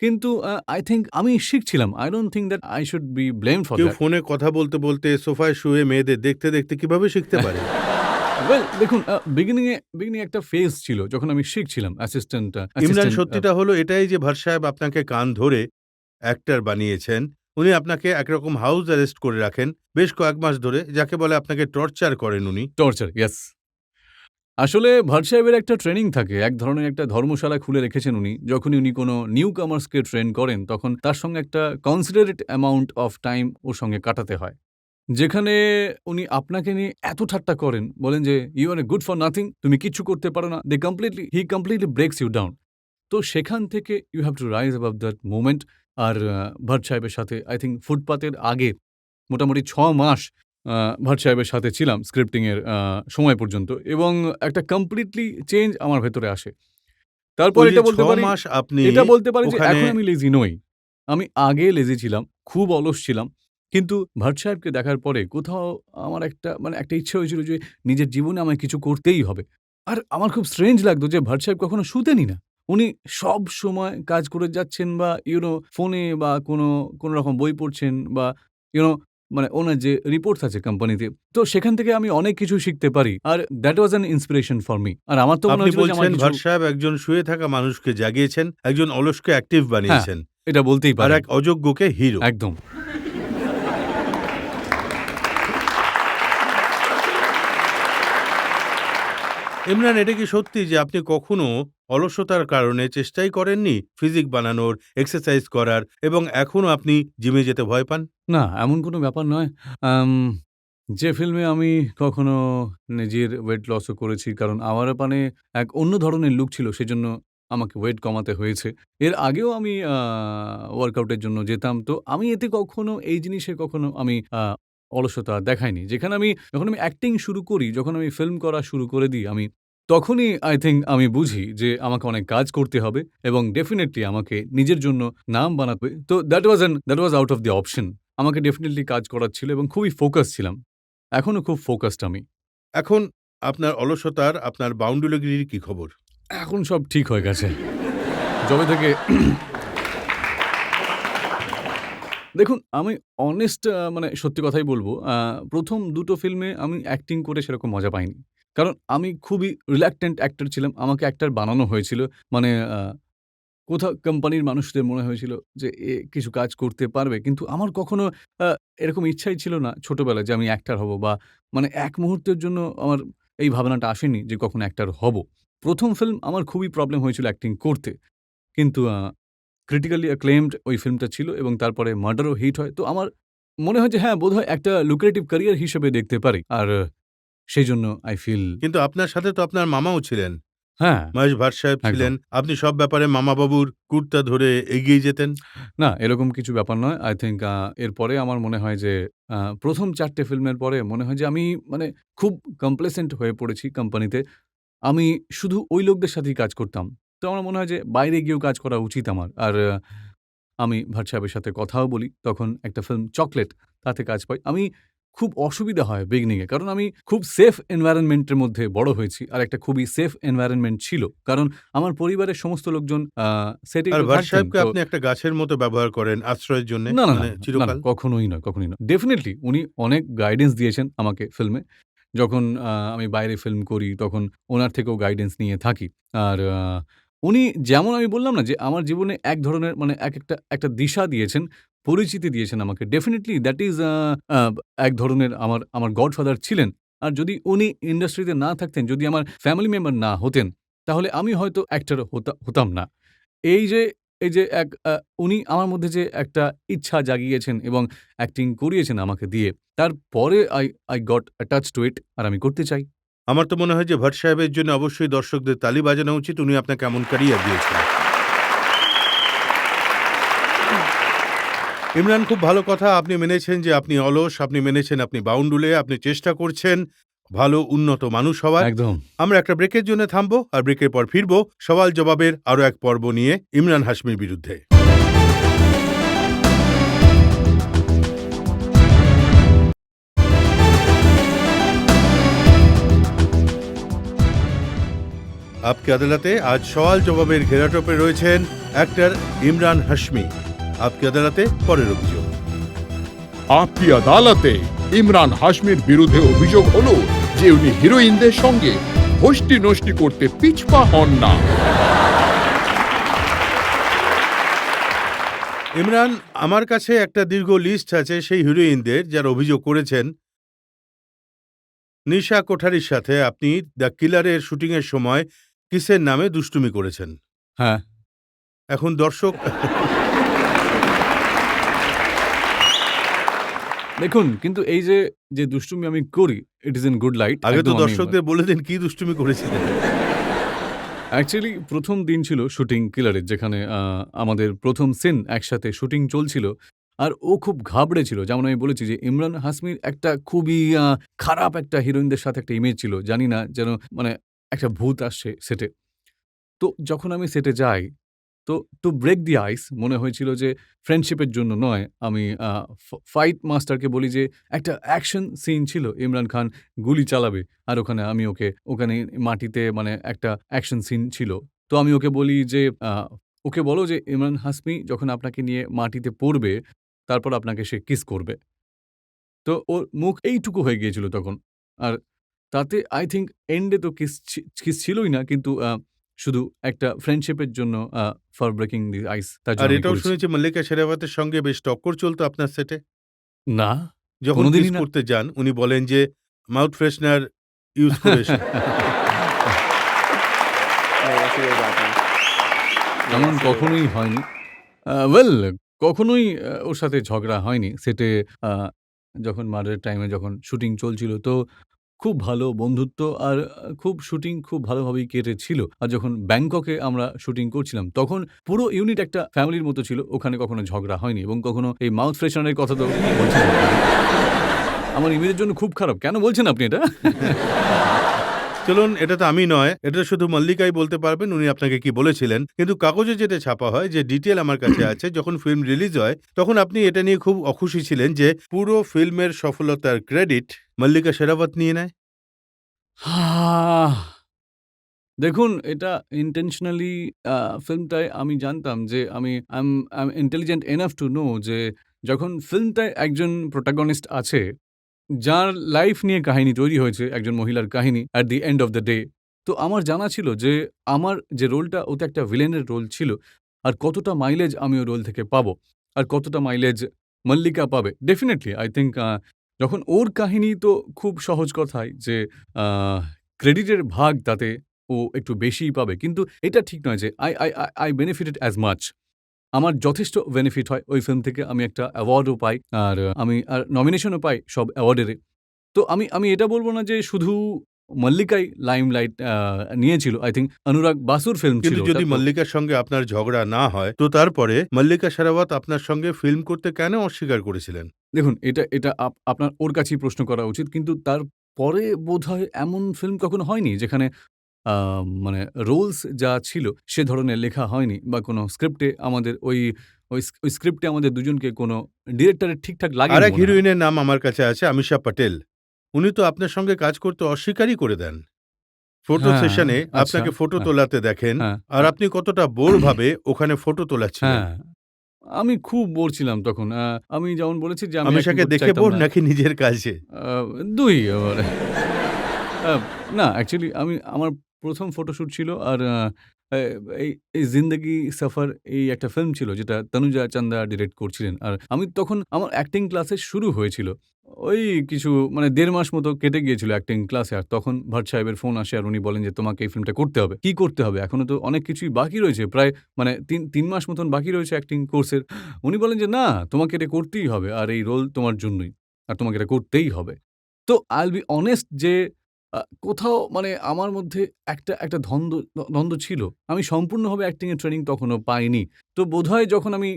কিন্তু I think আমি শিখছিলাম। I don't think that I should be blamed for কেউ that. ফোনে কথা বলতে বলতে সোফায় শুয়ে মেয়েদের দেখতে দেখতে কিভাবে শিখতে পারে? ওয়েল দেখুন বিগিনিং এ একটা ফেজ ছিল যখন আমি শিখছিলাম ইমরান, অ্যাসিস্ট্যান্ট সত্যিটা হলো এটাই যে ভাট সাহেব আপনাকে কান ধরে অ্যাক্টর বানিয়েছেন। উনি আপনাকে একরকম হাউস অ্যারেস্ট করে রাখেন বেশ কয়েক মাস ধরে, যাকে বলে আপনাকে টর্চার করেন উনি। Torture, yes. আসলে ভাট সাহেবের একটা ট্রেনিং থাকে। এক ধরনের একটা ধর্মশালা খুলে রেখেছেন উনি। যখনই উনি কোনো নিউ কামার্স কে ট্রেন করেন, তখন তার সঙ্গে একটা কনসিডারেট অ্যামাউন্ট অফ টাইম ওর সঙ্গে কাটাতে হয়। যেখানে উনি আপনাকে নিয়ে এত ঠাট্টা করেন, বলেন যে, "you are a good for nothing. তুমি কিচ্ছু করতে পারো না।" He completely breaks you down. তো সেখান থেকে you have to rise above that moment. আর ভাট সাহেবের সাথে আই থিংক ফুটপাতের আগে মোটামুটি ৬ মাস আ ভাট সাহেবের সাথে ছিলাম স্ক্রিপ্টিং এর সময় পর্যন্ত এবং একটা কমপ্লিটলি চেঞ্জ আমার ভেতরে আসে। তারপর ওই যে এটা ৬ বলতে পারি মাস আপনি যে ওখানে এখন আমি লেজি নই। আমি আগে লেজি ছিলাম, খুব অলস ছিলাম। কিন্তু ভাট সাহেবকে দেখার পরে কোথাও আমার একটা মানে একটা ইচ্ছে হয়েছিল যে নিজের জীবনে আমায় কিছু করতেই হবে। আর আমার খুব স্ট্রেঞ্জ লাগতো যে ভাট সাহেব কখনো শুতেনই না। উনি সবসময় কাজ করে যাচ্ছেন বা ফোনে বা কোনো রকম বই পড়ছেন বা ইউ নো মানে ওনার যে রিপোর্টস আছে কোম্পানিতে। তো সেখান থেকে আমি অনেক কিছু শিখতে পারি। আর that was an inspiration for me. আর আমার তো মনে আপনি হয়েছিল যে আমার বলছেন কিছু ভাট সাহেব একজন শুয়ে থাকা মানুষকে জাগিয়েছেন, একজন অলসকে অ্যাক্টিভ হ্যাঁ, বানিয়েছেন, এটা বলতেই আর পারেন। এক অযোগ্যকে হিরো। একদম। ইমরান, এটা কি সত্যি যে আপনি কখনো অলসতার কারণে চেষ্টাই করেননি ফিজিক বানানোর, এক্সারসাইজ করার, এবং এখনো আপনি জিমে যেতে ভয় পান? না, এমন কোনো ব্যাপার নয়। আম যে ফিল্মে আমি কখনো নিজের ওয়েট লসও করেছি কারণ আমার পানে এক অন্য ধরনের লুক ছিল সেজন্য আমাকে ওয়েট কমাতে হয়েছে। এর আগেও আমি ওয়ার্কআউটের জন্য যেতাম। তো আমি এতে কখনো এই জিনিসে কখনো আমি অলসতা দেখাইনি। যখন আমি অ্যাক্টিং শুরু করি, যখন আমি ফিল্ম করা শুরু করে দিই তখনই আই থিংক আমি বুঝি যে আমাকে অনেক কাজ করতে হবে এবং ডেফিনিটলি আমাকে নিজের জন্য নাম বানাতে হবে। তো that was out of the option. আমাকে ডেফিনিটলি কাজ করার ছিল এবং খুবই ফোকাস ছিলাম। এখনো খুব ফোকাসড আমি। এখন আপনার অলসতার, আপনার বাউন্ডুলেগিরির কি খবর? এখন সব ঠিক হয়ে গেছে। যবে থেকে দেখুন আমি অনেস্ট মানে সত্যি কথাই বলব। ১ম দুটো ফিল্মে আমি অ্যাক্টিং করে সেরকম মজা পাইনি। কারণ আমি খুবই রিলাক্টেন্ট অ্যাক্টর ছিলাম। আমাকে অ্যাক্টর বানানো হয়েছিল। মানে কোথাও কোম্পানির মানুষদের মনে হয়েছিল যে এ কিছু কাজ করতে পারবে। কিন্তু আমার কখনো আ এরকম ইচ্ছাই ছিল না ছোটবেলায় যে আমি অ্যাক্টর হব বা মানে এক মুহূর্তের জন্য আমার এই ভাবনাটা আসেনি যে কখনো অ্যাক্টর হব। ১ম ফিল্ম আমার খুবই প্রবলেম হয়েছিল অ্যাক্টিং করতে। কিন্তু ক্রিটিক্যালি অ্যাক্লেইমড ওই ফিল্মটা ছিল এবং তারপরে 'মার্ডারও' হিট হয়। তো আমার মনে হয় যে হ্যাঁ, বোধহয় একটা লুক্রেটিভ ক্যারিয়ার হিসেবে দেখতে পারি। আর সেইজন্য আই ফিল কিন্তু আপনার সাথে তো আপনার মামাও ছিলেন। হ্যাঁ, মহেশ ভাট সাহেব একদম। ছিলেন। আপনি সব ব্যাপারে মামাবাবুর কুর্তা ধরে এগিয়ে যেতেন। না, এরকম কিছু ব্যাপার নয়। আই থিংক এরপরে আমার মনে হয় যে ১ম ৪ টে ফিল্মের পরে মনে হয় যে আমি মানে খুব কমপ্লেসেন্ট হয়ে পড়েছি কোম্পানিতে। আমি শুধু ওই লোকদের সাথেই কাজ করতাম। তো আমার মনে হয় যে বাইরে গিয়েও কাজ করা উচিত আমার। আর আমি ভাট সাহেবের সাথে কথাও বলি। তখন একটা ফিল্ম 'চকলেট' তাতে কাজ পাই। আমি খুব অসুবিধা হয় বিগিনিং এ। কারণ আমি খুব সেফ এনভায়রনমেন্ট এর মধ্যে বড় হয়েছি। আর একটা খুবই সেফ এনভায়রনমেন্ট ছিল। কারণ আমার পরিবারের সমস্ত লোকজন সেটেই আর তো ভাট থাকতেন। সাহেবকে তো আপনি একটা গাছের মতো ব্যবহার করেন আশ্রয়ের জন্যে, না, না, না, মানে না, না, চিরকাল? কখনোই নয়, কখনোই নয়। ডেফিনিটলি উনি অনেক গাইডেন্স দিয়েছেন আমাকে ফিল্মে। যখন আমি বাইরে ফিল্ম করি তখন উনার থেকেও গাইডেন্স নিয়ে থাকি। আর উনি যেমন আমি বললাম না যে আমার জীবনে এক ধরনের মানে একটা দিশা দিয়েছেন, পরিচিতি দিয়েছেন আমাকে। ডেফিনিটলি দ্যাট ইস আ এক ধরনের আমার গডফাদার ছিলেন। আর যদি উনি ইন্ডাস্ট্রিতে না থাকতেন, যদি আমার ফ্যামিলি মেম্বার না হতেন, তাহলে আমি হয়তো অ্যাক্টর হতাম না। এই যে এই যে উনি আমার মধ্যে যে একটা ইচ্ছা জাগিয়েছেন এবং অ্যাক্টিং করিয়েছেন আমাকে দিয়ে, তারপরে I got attached to it আর আমি করতে চাই। আমার তো মনে হয় যে ভাট সাহেবের জন্য অবশ্যই দর্শকদের তালি বাজানো উচিত। উনি আপনাকে এমন ক্যারিয়ার দিয়েছেন। ইমরান, খুব ভালো কথা। আপনি মেনেছেন যে আপনি অলস, আপনি মেনেছেন আপনি বাউন্ডুলে, আপনি চেষ্টা করছেন ভালো উন্নত মানুষ হওয়ার। একদম। আমরা একটা ব্রেকের জন্য থামবো, আর ব্রেকের পর ফিরবো সওয়াল জবাবের আরো এক পর্ব নিয়ে ইমরান হাশমির বিরুদ্ধে। আপকে আদালতে আজ সওয়াল জবাবের ঘেরাটোপে রয়েছেন অ্যাক্টর ইমরান হাশমি। আপকে আদালতে পরের অভিযোগ। আপকি আদালতে ইমরান হাশমির বিরুদ্ধে অভিযোগ হলো যে উনি হিরোইনদের সঙ্গে হোস্টি নষ্টি করতে পিছপা হন না। ইমরান, আমার কাছে একটা দীর্ঘ লিস্ট আছে সেই হিরোইনদের যারা অভিযোগ করেছেন নিশা কোঠারির সাথে আপনি দ্য কিলারের শুটিংয়ের সময় কিসের নামে দুষ্টুমি করেছেন। হ্যাঁ। এখন দর্শক দেখুন কিন্তু এই যে দুষ্টুমি আমি করি, ইট ইস ইন গুড লাইট। আগে তো একদম আমি দর্শকদের বলে দিন কি দুষ্টুমি করেছিলেন। অ্যাকচুয়ালি ১ম দিন ছিল শুটিং 'কিলারের' যেখানে আমাদের ১ম সিন একসাথে শুটিং চলছিল। আর ও খুব ঘাবড়ে ছিল। যেমন আমি বলেছি যে ইমরান হাশমির একটা খুবই খারাপ একটা হিরোইনদের সাথে একটা ইমেজ ছিল। জানি না যেন মানে একটা ভূত আসছে সেটে। তো যখন আমি সেটে যাই, তো টু ব্রেক দি আইস মনে হয়েছিল যে ফ্রেন্ডশিপের জন্য নয়, আমি ফাইট মাস্টারকে বলি যে একটা অ্যাকশন সিন ছিল। ইমরান খান গুলি চালাবে। আর ওখানে মাটিতে মানে একটা অ্যাকশন সিন ছিল। তো আমি ওকে বলি যে ওকে বলো যে ইমরান হাশমি যখন আপনাকে নিয়ে মাটিতে পড়বে, তারপর আপনাকে সে কিস করবে। তো ওর মুখ এইটুকু হয়ে গিয়েছিল তখন। আর তাতে আই থিংক এন্ডে তো কিস ছিলই না। কিন্তু শুধু একটা ফ্রেন্ডশিপের জন্য ফর ব্রেকিং দি আইস তার আর জন্য আমি এটাও করেছি। শুনেছি মল্লিকা শেরাওয়াতের সঙ্গে বেশ টক্কর চলতো আপনার সেটে। না, যখন কিস কোনোদিনই না। করতে যান উনি বলেন যে মাউথ ফ্রেশনার ইউজ করে এসো। नहीं ऐसी कोई बात नहीं এমন ऐसी कोई बात কখনোই হয়নি। ওয়েল কখনোই ওর সাথে ঝগড়া হয়নি। সেটে আ যখন মার্ডারের টাইমে যখন শুটিং চলছিল তো খুব ভালো বন্ধুত্ব আর খুব শুটিং খুব ভালোভাবেই কেটেছিল। আর যখন ব্যাংককে আমরা শুটিং করছিলাম তখন পুরো ইউনিট একটা ফ্যামিলির মতো ছিল। ওখানে কখনো ঝগড়া হয়নি এবং কখনো এই মাউথ ফ্রেশনার এর কথা তো বলছেন না। আমার ইমেজের জন্য খুব খারাপ। কেন বলছেন আপনি এটা? চলুন, এটা তো আমি নয়, এটা শুধু মল্লিকাই বলতে পারবেন উনি আপনাকে কি বলেছিলেন। কিন্তু কাগজে যেটা ছাপা হয় যে ডিটেল আমার কাছে আছে, যখন ফিল্ম রিলিজ হয় তখন আপনি এটা নিয়ে খুব অখুশি ছিলেন যে পুরো ফিল্মের সফলতার ক্রেডিট মল্লিকা শেরাওয়াত নিয়ে নেয়। আহ! দেখুন এটা ইনটেনশনালি আ ফিল্মটায় আমি জানতাম যে I am intelligent enough to know যে যখন ফিল্মটায় একজন প্রোটাগনিস্ট আছে, যার লাইফ নিয়ে কাহিনী তৈরি হয়েছে, একজন মহিলার কাহিনী at the end of the day. তো আমার জানা ছিল যে আমার যে রোলটা ওতে একটা ভিলেনের রোল ছিল। আর কতটা মাইলেজ আমি ওই রোল থেকে পাবো। আর কতটা মাইলেজ মল্লিকা পাবে। ডেফিনিটলি আই থিংক যখন ওর কাহিনী তো খুব সহজ কথাই যে আ ক্রেডিটের ভাগ তাতে ও একটু বেশিই পাবে। কিন্তু এটা ঠিক নয় যে I benefited as much. আমার যথেষ্ট বেনিফিট হয় ওই ফিল্ম থেকে। আমি একটা অ্যাওয়ার্ডও পাই। আর আমি নমিনেশনও পাই সব অ্যাওয়ার্ডেরে। তো আমি এটা বলব না যে শুধু মল্লিকাই লাইমলাইট নিয়েছিল। আই থিংক অনুরাগ বাসুর ফিল্ম ছিল কিন্তু ওটা যদি তো মল্লিকার সঙ্গে আপনার ঝগড়া না হয় তো তারপরে মল্লিকা শেরাওয়াত আপনার সঙ্গে ফিল্ম করতে কেন অস্বীকার করেছিলেন? দেখুন এটা আপনার ওর কাছেই প্রশ্ন করা উচিত। কিন্তু তারপরে বোধহয় এমন ফিল্ম কখনো হয়নি যেখানে আ মানে রুলস যা ছিল সে ধরনের লেখা হয়নি বা কোনো স্ক্রিপ্টে আমাদের ওই স্ক্রিপ্টে আমাদের দুজনকে কোনো ডিরেক্টরের ঠিকঠাক লাগেনি আর এক মনে হয়। হিরোইনের নাম আমার কাছে আছে আমিষা পটেল। উনি তো আপনার সঙ্গে কাজ করতে অস্বীকারই করে দেন। ফটো হ্যাঁ, সেশনে আচ্ছা, আপনাকে ফটো হ্যাঁ, তোলাতে দেখেন, হ্যাঁ, আর আপনি কতটা বোর ভাবে ওখানে ফটো তোলাচ্ছিলেন। হ্যাঁ। আমি খুব বোর ছিলাম তখন। আমি যেমন বলেছি যে আমি অ্যাক্টিং আমিষাকে করতে দেখে চাইতাম বোর না। নাকি নিজের কাজে? ২ এবারে। আ না অ্যাকচুয়ালি আমার ১ম ফটোশুট ছিল আর এ এই এই 'জিন্দেগি সফর' এই একটা ফিল্ম ছিল যেটা তনুজা চান্দা ডিরেক্ট করছিলেন। আর আমি তখন আমার অ্যাক্টিং ক্লাসে শুরু হয়েছিল। ওই কিছু মানে ১.৫ মাস মতো কেটে গিয়েছিল অ্যাক্টিং ক্লাসে। আর তখন ভাট সাহেবের ফোন আসে আর উনি বলেন যে, "তোমাকে এই ফিল্মটা করতে হবে।" কি করতে হবে? এখনো তো অনেক কিছুই বাকি রয়েছে। প্রায় মানে ৩ মাস মতন বাকি রয়েছে অ্যাক্টিং কোর্সের। উনি বলেন যে, "না, তোমাকে এটা করতেই হবে। আর এই রোল তোমার জন্যই। আর তোমাকে এটা করতেই হবে।" তো I'll be honest যে কোথাও মানে আমার মধ্যে একটা দ্বন্দ্ব ছিল। আমি সম্পূর্ণভাবে অ্যাক্টিং এর ট্রেনিং তখনো পাইনি। তো বোধহয় যখন আমি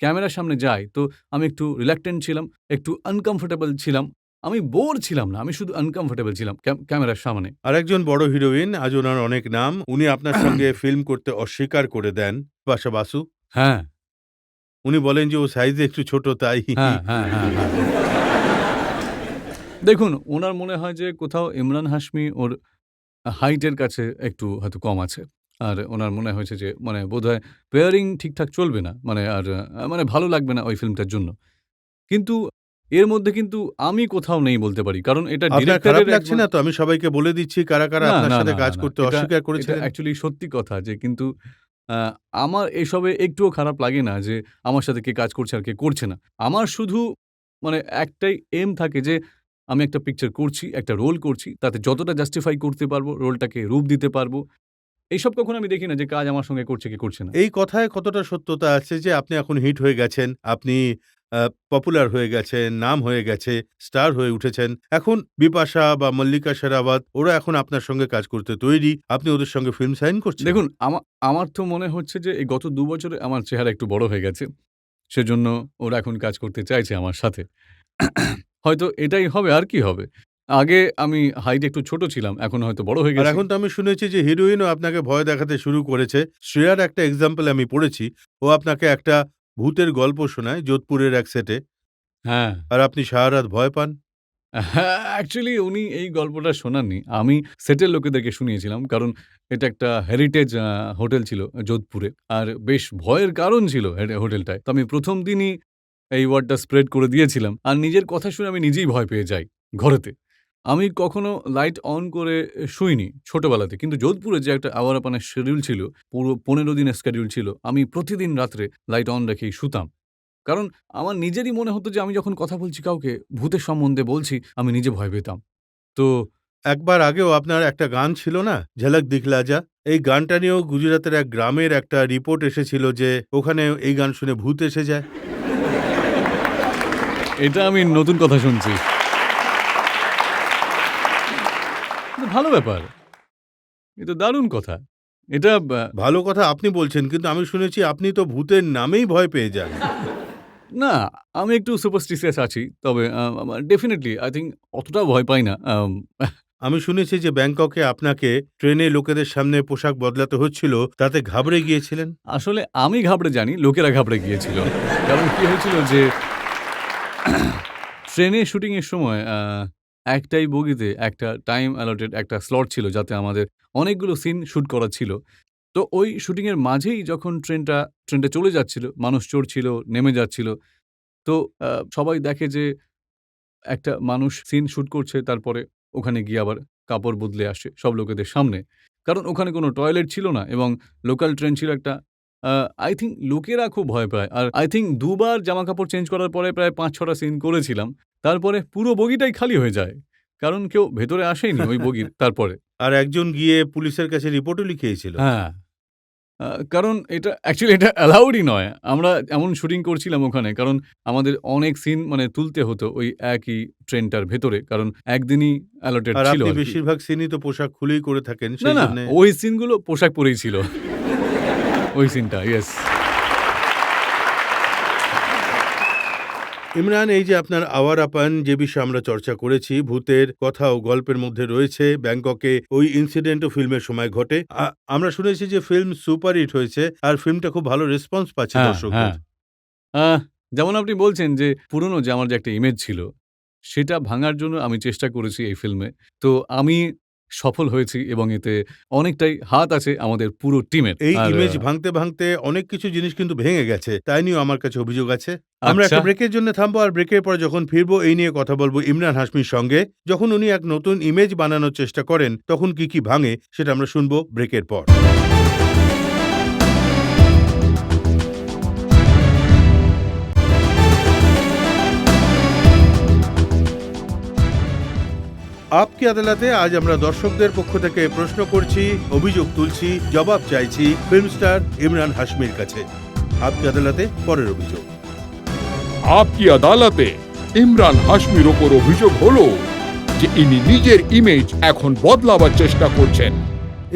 ক্যামেরার সামনে যাই, তো আমি একটু রিল্যাক্টেন্ট ছিলাম, একটু আনকমফোর্টেবল ছিলাম। আমি বোর ছিলাম না। আমি শুধু আনকমফোর্টেবল ছিলাম ক্যামেরার সামনে। আরেকজন বড় হিরোইন, আজ ওনার অনেক নাম, উনি আপনার সঙ্গে ফিল্ম করতে অস্বীকার করে দেন, বিপাশা বাসু। হ্যাঁ, উনি বলেন যে ও সাইজে একটু ছোট তাই। হ্যাঁ, হ্যাঁ, হ্যাঁ, হ্যাঁ। দেখুন, উনার মনে হয় যে কোথাও ইমরান হাশমি ওর হাইটের কাছে একটু হয়তো কম আছে। আর উনার মনে হয়েছে যে মানে বোধহয় পেয়ারিং ঠিকঠাক চলবে না। মানে আর মানে ভালো লাগবে না ওই ফিল্মটার জন্য। কিন্তু এর মধ্যে কিন্তু আমি কোথাও নেই বলতে পারি। কারণ এটা আপনার খারাপ ডিরেক্টরের লাগছে না তো? আমি সবাইকে বলে দিচ্ছি কারা, কারা না, আপনার না, সাথে না, কাজ না, না। করতে এটা অস্বীকার এটা করেছিলেন? অ্যাকচুয়ালি সত্যি কথা যে কিন্তু আ আমার এসবে একটুও খারাপ লাগে না যে আমার সাথে কে কাজ করছে আর কে করছে না। আমার শুধু মানে একটাই এম থাকে যে আমি একটা পিকচার করছি, একটা রোল করছি। তাতে যতটা জাস্টিফাই করতে পারবো, রোলটাকে রূপ দিতে পারবো। এইসব কখনো আমি দেখি না যে কাজ আমার সঙ্গে করছে কি করছে না। এই কথায় কতটা সত্যতা আছে যে আপনি এখন হিট হয়ে গেছেন, আপনি পপুলার হয়ে গেছেন, নাম হয়ে গেছে, স্টার হয়ে উঠেছেন। এখন বিপাশা বা মল্লিকা শেরাওয়াত ওরা এখন আপনার সঙ্গে কাজ করতে তৈরি। আপনি ওদের সঙ্গে ফিল্ম সাইন করছেন? দেখুন আমার তো মনে হচ্ছে যে এই গত ২ বছরে আমার চেহারা একটু বড় হয়ে গেছে। সেজন্য ওরা এখন কাজ করতে চাইছে আমার সাথে। হয়তো এটাই হবে আর কি হবে? আগে আমি হাইট একটু ছোট ছিলাম। এখন হয়তো বড় হয়ে আর গেছি। এখন তো আমি শুনেছি যে হিরোইনও আপনাকে ভয় দেখাতে শুরু করেছে। শ্রেয়ার একটা এক্সাম্পল আমি পড়েছি। ও আপনাকে একটা ভূতের গল্প শোনায় যোধপুরের এক সেটে। হ্যাঁ। আর আপনি সারারাত ভয় পান। হ্যাঁ, অ্যাকচুয়ালি উনি এই গল্পটা শোনাননি। আমি সেটের লোকেদেরকে শুনিয়েছিলাম। কারণ এটা একটা হেরিটেজ হোটেল ছিল যোধপুরে। আর বেশ ভয়ের কারণ ছিল হোটেলটায়। তো আমি ১ম দিনই এই ওয়ার্ডটা স্প্রেড করে দিয়েছিলাম। আর নিজের কথা শুনে আমি নিজেই ভয় পেয়ে যাই ঘরেতে। আমি কখনো লাইট অন করে শুইনি ছোটবেলাতে। কিন্তু যোধপুরে যে একটা আওয়ারাপানের শিডিউল ছিল, পুরো ১৫ দিনের শিডিউল ছিল। আমি প্রতিদিন রাত্রে লাইট অন রেখেই শুতাম। কারণ আমার নিজেরই মনে হতো যে আমি যখন কথা বলছি কাউকে, ভূতের সম্বন্ধে বলছি, আমি নিজে ভয় পেতাম। তো একবার আগেও আপনার একটা গান ছিল না? 'ঝলক দিখলা যা'? এই গানটা নিয়েও গুজরাতের এক গ্রামের একটা রিপোর্ট এসেছিল যে ওখানে এই গান শুনে ভূত এসে যায়। এটা আমি নতুন কথা শুনছি। কিন্তু ভালো ব্যাপার। এ তো দারুণ কথা। এটা ভালো কথা আপনি বলছেন, কিন্তু আমি শুনেছি আপনি তো ভূতের নামেই ভয় পেয়ে যান। না, আমি একটু সুপারস্টিশিয়াস আছি। তবে ডেফিনিটলি আই থিংক অতটাও ভয় পাই না। আমি শুনেছি যে ব্যাংককে আপনাকে ট্রেনে লোকেদের সামনে পোশাক বদলাতে হচ্ছিল, তাতে ঘাবড়ে গিয়েছিলেন। আসলে আমি ঘাবড়ে যাইনি, লোকেরা ঘাবড়ে গিয়েছিল। কারণ কি হয়েছিল যে ট্রেনে শুটিং এর সময় একটাই বগিতে একটা টাইম অ্যালটেড একটা স্লট ছিল যাতে আমাদের অনেকগুলো সিন শুট করা ছিল। তো ওই শুটিং এর মাঝেই যখন ট্রেনটা চলে যাচ্ছিল, মানুষ চড়ছিল, নেমে যাচ্ছিল। তো সবাই দেখে যে একটা মানুষ সিন শুট করছে, তারপরে ওখানে গিয়ে আবার কাপড় বদলে আসে সব লোকেদের সামনে। কারণ ওখানে কোনো টয়লেট ছিল না এবং লোকাল ট্রেন ছিল একটা। আ আই থিংক লোকেরা খুব ভয় পায়। আর আই থিংক ২ বার জামাকাপড় চেঞ্জ করার পরে প্রায় ৫-৬ টা সিন করেছিলাম। তারপরে পুরো বগিটাই খালি হয়ে যায়। কারণ কেউ ভেতরে আসেইনি ওই বগির তারপরে। আর একজন গিয়ে পুলিশের কাছে রিপোর্টও লিখিয়েছিল। হ্যাঁ। কারণ এটা অ্যাকচুয়ালি এটা অ্যালাউডই নয়। আমরা এমন শুটিং করছিলাম ওখানে। কারণ আমাদের অনেক সিন মানে তুলতে হতো ওই একই ট্রেনটার ভেতরে। কারণ একদিনই অ্যালটেড আর ছিল আপনি আরকি। বেশিরভাগ সিনই তো পোশাক খুলেই করে থাকেন, না, সেই না জন্যে। ওই সিনগুলো পোশাক পরেই ছিল। ওই সিনটা ইয়েস। ইমরান, এই যে আপনার আওয়ারাপান যে বিষয়ে আমরা চর্চা করেছি, ভূতের কথাও গল্পের মধ্যে রয়েছে। ব্যাংককে ওই ইনসিডেন্টও ফিল্মের সময় ঘটে। আমরা শুনেছি যে ফিল্ম সুপারহিট হয়েছে আর ফিল্মটা খুব ভালো রেসপন্স পাচ্ছে হ্যাঁ, দর্শকদের। হ্যাঁ। আহ যেমন আপনি বলছেন যে পুরনো যে আমার যে একটা ইমেজ ছিল, সেটা ভাঙার জন্য আমি চেষ্টা করেছি এই ফিল্মে। তো আমি সফল হয়েছি এবং এতে অনেকটাই হাত আছে আমাদের পুরো টিমের। এই আর ইমেজ ভাঙতে ভাঙতে অনেক কিছু জিনিস কিন্তু ভেঙে গেছে, তাই নিয়েও আমার কাছে অভিযোগ আছে। আমরা আচ্ছা। একটা ব্রেকের জন্য থামবো, আর ব্রেকের পরে যখন ফিরবো এই নিয়ে কথা বলবো ইমরান হাশমির সঙ্গে। যখন উনি এক নতুন ইমেজ বানানোর চেষ্টা করেন তখন কি কি ভাঙে সেটা আমরা শুনবো ব্রেকের পর। আপকি আদালতে আজ আমরা দর্শকদের পক্ষ থেকে প্রশ্ন করছি, অভিযোগ তুলছি, জবাব চাইছি ফিল্ম স্টার ইমরান হাশমির কাছে। আপকি আদালতে পরের অভিযোগ। আপকি আদালতে ইমরান হাশমির ওপর অভিযোগ হলো যে ইনি নিজের ইমেজ এখন বদলাবার চেষ্টা করছেন।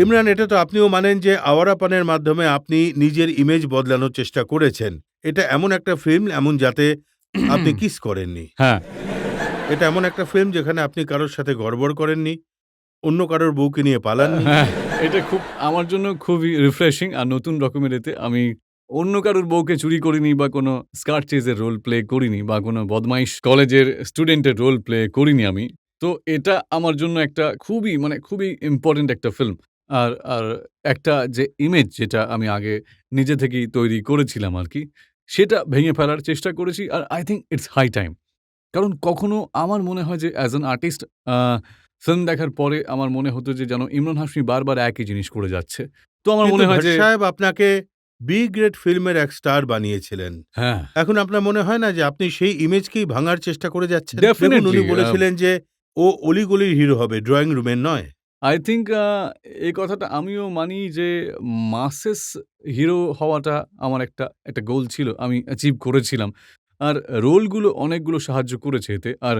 ইমরান, এটা তো আপনিও মানেন যে আওয়ারাপানের মাধ্যমে আপনি নিজের ইমেজ বদলানোর চেষ্টা করেছেন। এটা এমন একটা ফিল্ম এমন যাতে আপনি কিস করেননি। হ্যাঁ, এটা এমন একটা ফিল্ম যেখানে আপনি কারোর সাথে গড়বড় করেননি, অন্য কারোর বউকে নিয়ে পালাননি। হ্যাঁ, এটা খুব আমার জন্য খুবই রিফ্রেশিং আর নতুন রকমের। এতে আমি অন্য কারোর বউকে চুরি করিনি বা কোনো স্কার্ট চেজের রোল প্লে করিনি বা কোনো বদমাইশ কলেজের স্টুডেন্টের রোল প্লে করিনি আমি। তো এটা আমার জন্য একটা খুবই খুবই ইম্পোর্টেন্ট একটা ফিল্ম। আর একটা যে ইমেজ যেটা আমি আগে নিজে থেকেই তৈরি করেছিলাম আরকি, সেটা ভেঙে ফেলার চেষ্টা করেছি। আর I think it's high time. কারণ কখনো আমার মনে হয় যে as an artist a film দেখার পরে আমার মনে হতো যে যেন ইমরান হাশমি বারবার একই জিনিস করে যাচ্ছে। তো আমার কিন্তু মনে হয় ভাট যে সাহেব আপনাকে বি গ্রেড ফিল্মের এক স্টার বানিয়েছিলেন। হ্যাঁ, এখন আপনার মনে হয় না যে আপনি সেই ইমেজকেই ভাঙার চেষ্টা করে যাচ্ছেন? দেখুন, ডেফিনিটলি উনি বলেছিলেন যে ও অলিগলির হিরো হবে, ড্রয়িং রুমের নয়। আই থিংক এই কথাটা আমিও মানি যে মাসেস হিরো হওয়াটা আমার একটা গোল ছিল। আমি অ্যাচিভ করেছিলাম। আর রোলগুলো অনেকগুলো সাহায্য করেছে এতে। আর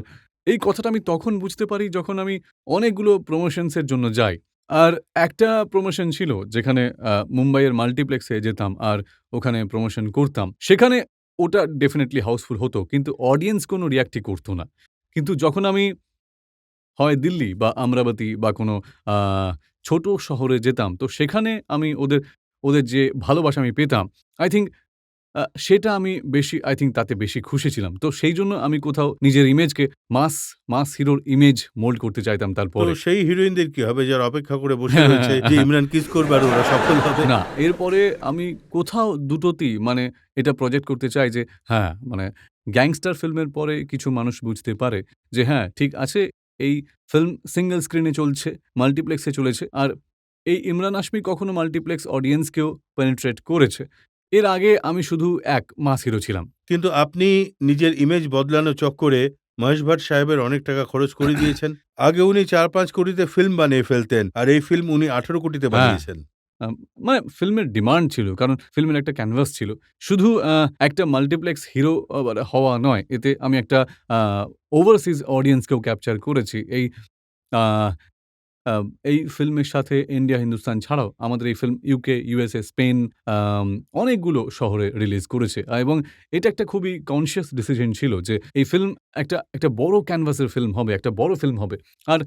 এই কথাটা আমি তখন বুঝতে পারি যখন আমি অনেকগুলো প্রমোশনস এর জন্য যাই। আর একটা প্রমোশন ছিল যেখানে মুম্বাইয়ের মাল্টিপ্লেক্সে যেতাম আর ওখানে প্রমোশন করতাম। সেখানে ওটা ডেফিনিটলি হাউসফুল হতো। কিন্তু অডিয়েন্স কোনো রিঅ্যাক্টই করত না। কিন্তু যখন আমি হয় দিল্লি বা আমরাবতী বা কোনো আ ছোট শহরে যেতাম। তো সেখানে আমি ওদের যে ভালোবাসা আমি পেতাম, আই থিংক সেটা আমি বেশি তাতে বেশি খুশি ছিলাম। তো সেইজন্য আমি কোথাও নিজের ইমেজকে মাস হিরোর ইমেজ মোল্ড করতে চাইতাম তো তারপরে। সেই হিরোইনদের কি হবে যারা অপেক্ষা করে বসে রয়েছে যে ইমরান কিস করবে আর ওরা সফল হবে? না, এরপরে আমি কোথাও দুটোতেই এটা প্রজেক্ট করতে চাই যে হ্যাঁ, গ্যাংস্টার ফিল্মের পরে কিছু মানুষ বুঝতে পারে যে হ্যাঁ, ঠিক আছে, এই ফিল্ম সিঙ্গল স্ক্রিনে চলছে, মাল্টিপ্লেক্সে চলেছে। আর এই ইমরান হাশমি কখনো মাল্টিপ্লেক্স অডিয়েন্সকেও পেনিট্রেট করেছে। এর আগে আমি শুধু এক মাস হিরো ছিলাম। কিন্তু আপনি নিজের ইমেজ বদলানোর চক্করে মহেশ ভাট সাহেবের অনেক টাকা খরচ করে দিয়েছেন। আগে উনি ৪-৫ কোটিতে ফিল্ম বানিয়ে ফেলতেন, আর এই ফিল্ম উনি ১৮ কোটিতে হ্যাঁ। বানিয়েছেন। আম ফিল্মের ডিমান্ড ছিল। কারণ ফিল্মের একটা ক্যানভাস ছিল। শুধু একটা মাল্টিপ্লেক্স হিরো হওয়া নয়। এতে আমি একটা আ ওভারসিজ অডিয়েন্সকেও ক্যাপচার করেছি। আ আ এই ফিল্মের সাথে ইন্ডিয়া, হিন্দুস্তান ছাড়াও আমাদের এই ফিল্ম ইউকে, ইউএসএ, স্পেন অনেকগুলো শহরে রিলিজ করেছে। এবং এটা একটা খুবই কনসিয়াস ডিসিশন ছিল যে এই ফিল্ম একটা বড় ক্যানভাসের ফিল্ম হবে, একটা বড় ফিল্ম হবে। আর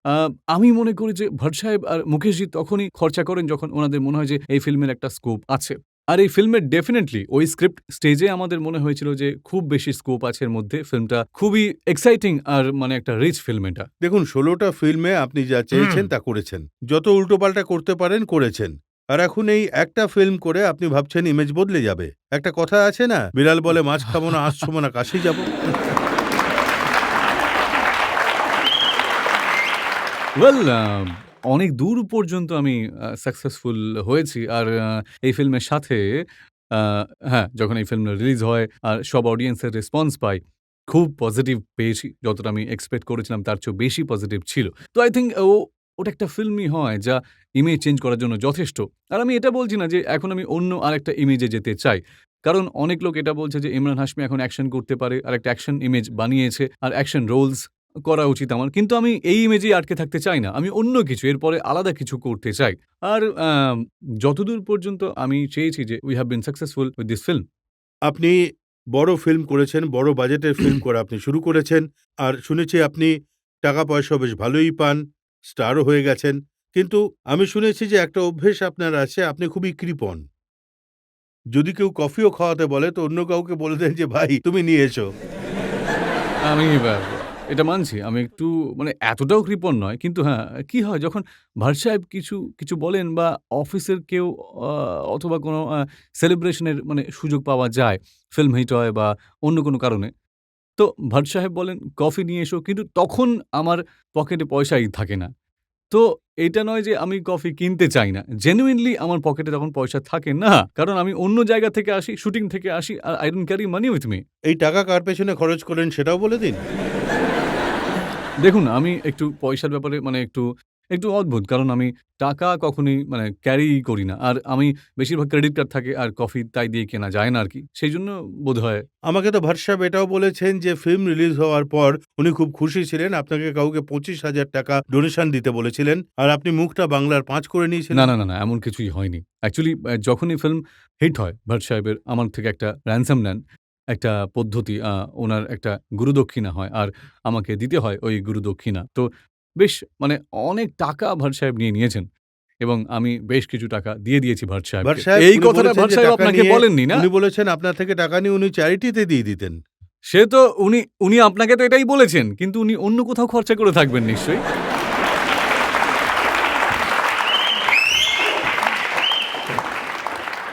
আ আমি মনে করি যে ভট্ট সাহেব আর মুকেশজি তখনই খরচা করেন যখন উনাদের মনে হয় যে এই ফিল্মের একটা স্কোপ আছে। আর এই ফিল্মের ডেফিনিটলি ওই স্ক্রিপ্ট স্টেজে আমাদের মনে হয়েছিল যে খুব বেশি স্কোপ আছে এর মধ্যে। ফিল্মটা খুবই এক্সাইটিং আর একটা রিচ ফিল্ম এটা। দেখুন, ১৬টা ফিল্মে আপনি যা চেয়েছেন তা করেছেন। যত উল্টোপাল্টা করতে পারেন করেছেন। আর এখন এই একটা ফিল্ম করে আপনি ভাবছেন ইমেজ বদলে যাবে। একটা কথা আছে না, বিড়াল বলে মাছ খাবো না, আঁশ ছোবো না, কাশি যাবো। ওয়েল অনেক দূর পর্যন্ত আমি সাকসেসফুল হয়েছি। আর এই ফিল্মের সাথে আ হ্যাঁ, যখন এই ফিল্মটা রিলিজ হয় আর সব অডিয়েন্সের রেসপন্স পাই, খুব পজিটিভ পেয়েছি। যতটা আমি এক্সপেক্ট করেছিলাম তার চেয়েও বেশি পজিটিভ ছিল। তো আই থিংক ওটা একটা ফিল্মই হয় যা ইমেজ চেঞ্জ করার জন্য যথেষ্ট। আর আমি এটা বলছি না যে এখন আমি অন্য আরেকটা ইমেজে যেতে চাই। কারণ অনেক লোক এটা বলছে যে ইমরান হাশমি এখন অ্যাকশন করতে পারে। আর একটা অ্যাকশন ইমেজ বানিয়েছে আর অ্যাকশন রোলস করা উচিত আমার। কিন্তু আমি এই ইমেজেই আটকে থাকতে চাই না। আমি অন্য কিছু এরপরে আলাদা কিছু করতে চাই। আর যতদূর পর্যন্ত আমি চেয়েছি যে we have been successful with this film. আপনি বড় ফিল্ম করেছেন, বড় বাজেটের ফিল্ম করা আপনি শুরু করেছেন। আর শুনেছি আপনি টাকা পয়সাও বেশ ভালোই পান, স্টারও হয়ে গেছেন। কিন্তু আমি শুনেছি যে একটা অভ্যেস আপনার আছে, আপনি খুবই কৃপণ। যদি কেউ কফিও খাওয়াতে বলে তো অন্য কাউকে বলে দেন যে ভাই তুমি নিয়ে এসো। আমি এটা মানছি। আমি একটু মানে এতটাও কৃপণ নয়। কিন্তু হ্যাঁ, কি হয় যখন ভাট সাহেব কিছু বলেন বা অফিসের কেউ আ অথবা কোনো সেলিব্রেশন এর মানে সুযোগ পাওয়া যায়, ফিল্ম হিট হয় বা অন্য কোনো কারণে। তো ভাট সাহেব বলেন, "কফি নিয়ে এসো।" কিন্তু তখন আমার পকেটে পয়সাই থাকে না। তো এইটা নয় যে আমি কফি কিনতে চাই না। জেনুইনলি আমার পকেটে তখন পয়সা থাকে না। কারণ আমি অন্য জায়গা থেকে আসি, শুটিং থেকে আসি। আর I don't carry money with me। এই টাকা কার পেছনে খরচ করেন সেটাও বলে দিন। দেখুন, আমি একটু পয়সার ব্যাপারে মানে একটু অদ্ভুত। কারণ আমি টাকা কখনোই মানে ক্যারি করি না। আর আমি বেশিরভাগ ক্রেডিট কার্ড থাকে আর কফি তাই দিয়ে কেনা যায় না আরকি। সেইজন্য বোধহয় আমাকে তো ভাট সাহেব এটাও বলেছেন যে ফিল্ম রিলিজ হওয়ার পর উনি খুব খুশি ছিলেন, আপনাকে কাউকে 25,000 টাকা ডোনেশন দিতে বলেছিলেন আর আপনি মুখটা বাংলার 5 করে না, নিয়েছিলেন। না, এমন কিছুই হয়নি। অ্যাকচুয়ালি যখনই ফিল্ম হিট হয়, ভাট সাহেবের আমার থেকে একটা ransom নেন। একটা পদ্ধতি উনার একটা গুরুদক্ষিণা হয়। আর আমাকে দিতে হয় ওই গুরুদক্ষিণা। তো বেশ মানে অনেক টাকা ভাট সাহেব নিয়ে নিয়েছেন এবং আমি বেশ কিছু টাকা দিয়ে দিয়েছি ভাট ভাট সাহেবকে। সাহেব এই উনি কথাটা বলেছেন ভাট যে সাহেব টাকা আপনাকে নিয়ে বলেননি না? উনি বলেছেন আপনার থেকে টাকা নিয়ে উনি চ্যারিটিতে দিয়ে দিতেন। সে তো উনি আপনাকে তো এটাই বলেছেন। কিন্তু উনি অন্য কোথাও খরচা করে থাকবেন নিশ্চয়ই।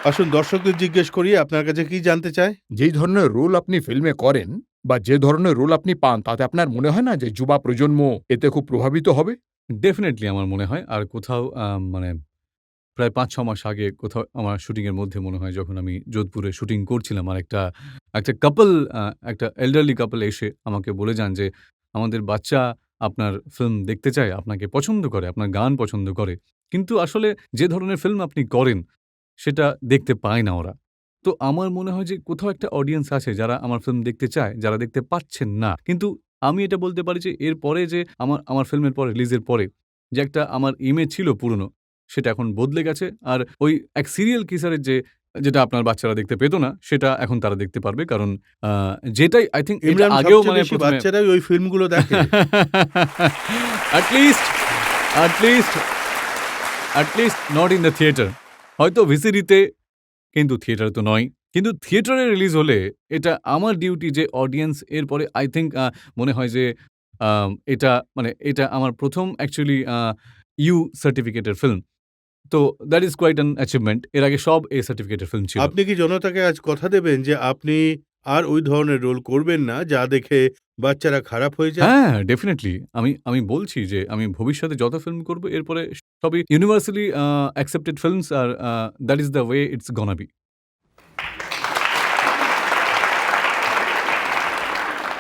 আসুন দর্শকদের জিজ্ঞেস করি আপনার কাছে কি জানতে চায়? যেই ধরনের রোল আপনি ফিল্মে করেন বা যে ধরনের রোল আপনি পান তাতে আপনার মনে হয় না যে যুবা প্রজন্ম এতে খুব প্রভাবিত হবে? ডেফিনিটলি আমার মনে হয়। আর কোথাও মানে প্রায় ৫-৬ মাস আগে কোথাও আমার শুটিং এর মধ্যে মনে হয় যখন আমি যোধপুরে শুটিং করছিলাম আর একটা কাপল একটা এল্ডারলি কাপল এসে আমাকে বলে যান যে, "আমাদের বাচ্চা আপনার ফিল্ম দেখতে চায়, আপনাকে পছন্দ করে, আপনার গান পছন্দ করে। কিন্তু আসলে যে ধরনের ফিল্ম আপনি করেন সেটা দেখতে পায় না ওরা।" তো আমার মনে হয় যে কোথাও একটা অডিয়েন্স আছে যারা আমার ফিল্ম দেখতে চায়, যারা দেখতে পাচ্ছেন না। কিন্তু আমি এটা বলতে পারি যে এর পরে যে আমার ফিল্মের পরে রিলিজের পরে যে একটা আমার ইমেজ ছিল পুরনো সেটা এখন বদলে গেছে। আর ওই এক সিরিয়াল কিসারের যেটা আপনার বাচ্চারা দেখতে পেত না, সেটা এখন তারা দেখতে পারবে। কারণ আ যেটাই আই থিংক এটা ইমরান আগেও সবচেয়ে মানে বেশি ১ম এ বাচ্চারাই ওই ফিল্মগুলো দেখে। at least at least at least not in the theater হয়তো ভিসিডিতে কিন্তু থিয়েটারে তো নয়। কিন্তু থিয়েটারে রিলিজ হলে এটা আমার ডিউটি যে অডিয়েন্স এরপরে আই থিংক মনে হয় যে এটা আমার ১ম অ্যাকচুয়ালি ইউ সার্টিফিকেটের ফিল্ম। তো that is quite an achievement. এর আগে সব এ সার্টিফিকেটের ফিল্ম ছিল। আপনি কি জনতাকে আজ কথা দেবেন যে আপনি আর ওই ধরনের রোল করবেন না যা দেখে বাচ্চারা খারাপ হয়ে যায়? হ্যাঁ, ডেফিনিটলি। আমি বলছি যে আমি ভবিষ্যতে যত ফিল্ম করব এরপরে সবই ইউনিভার্সালি অ্যাকসেপ্টেড ফিল্মস আর that is the way it's gonna be.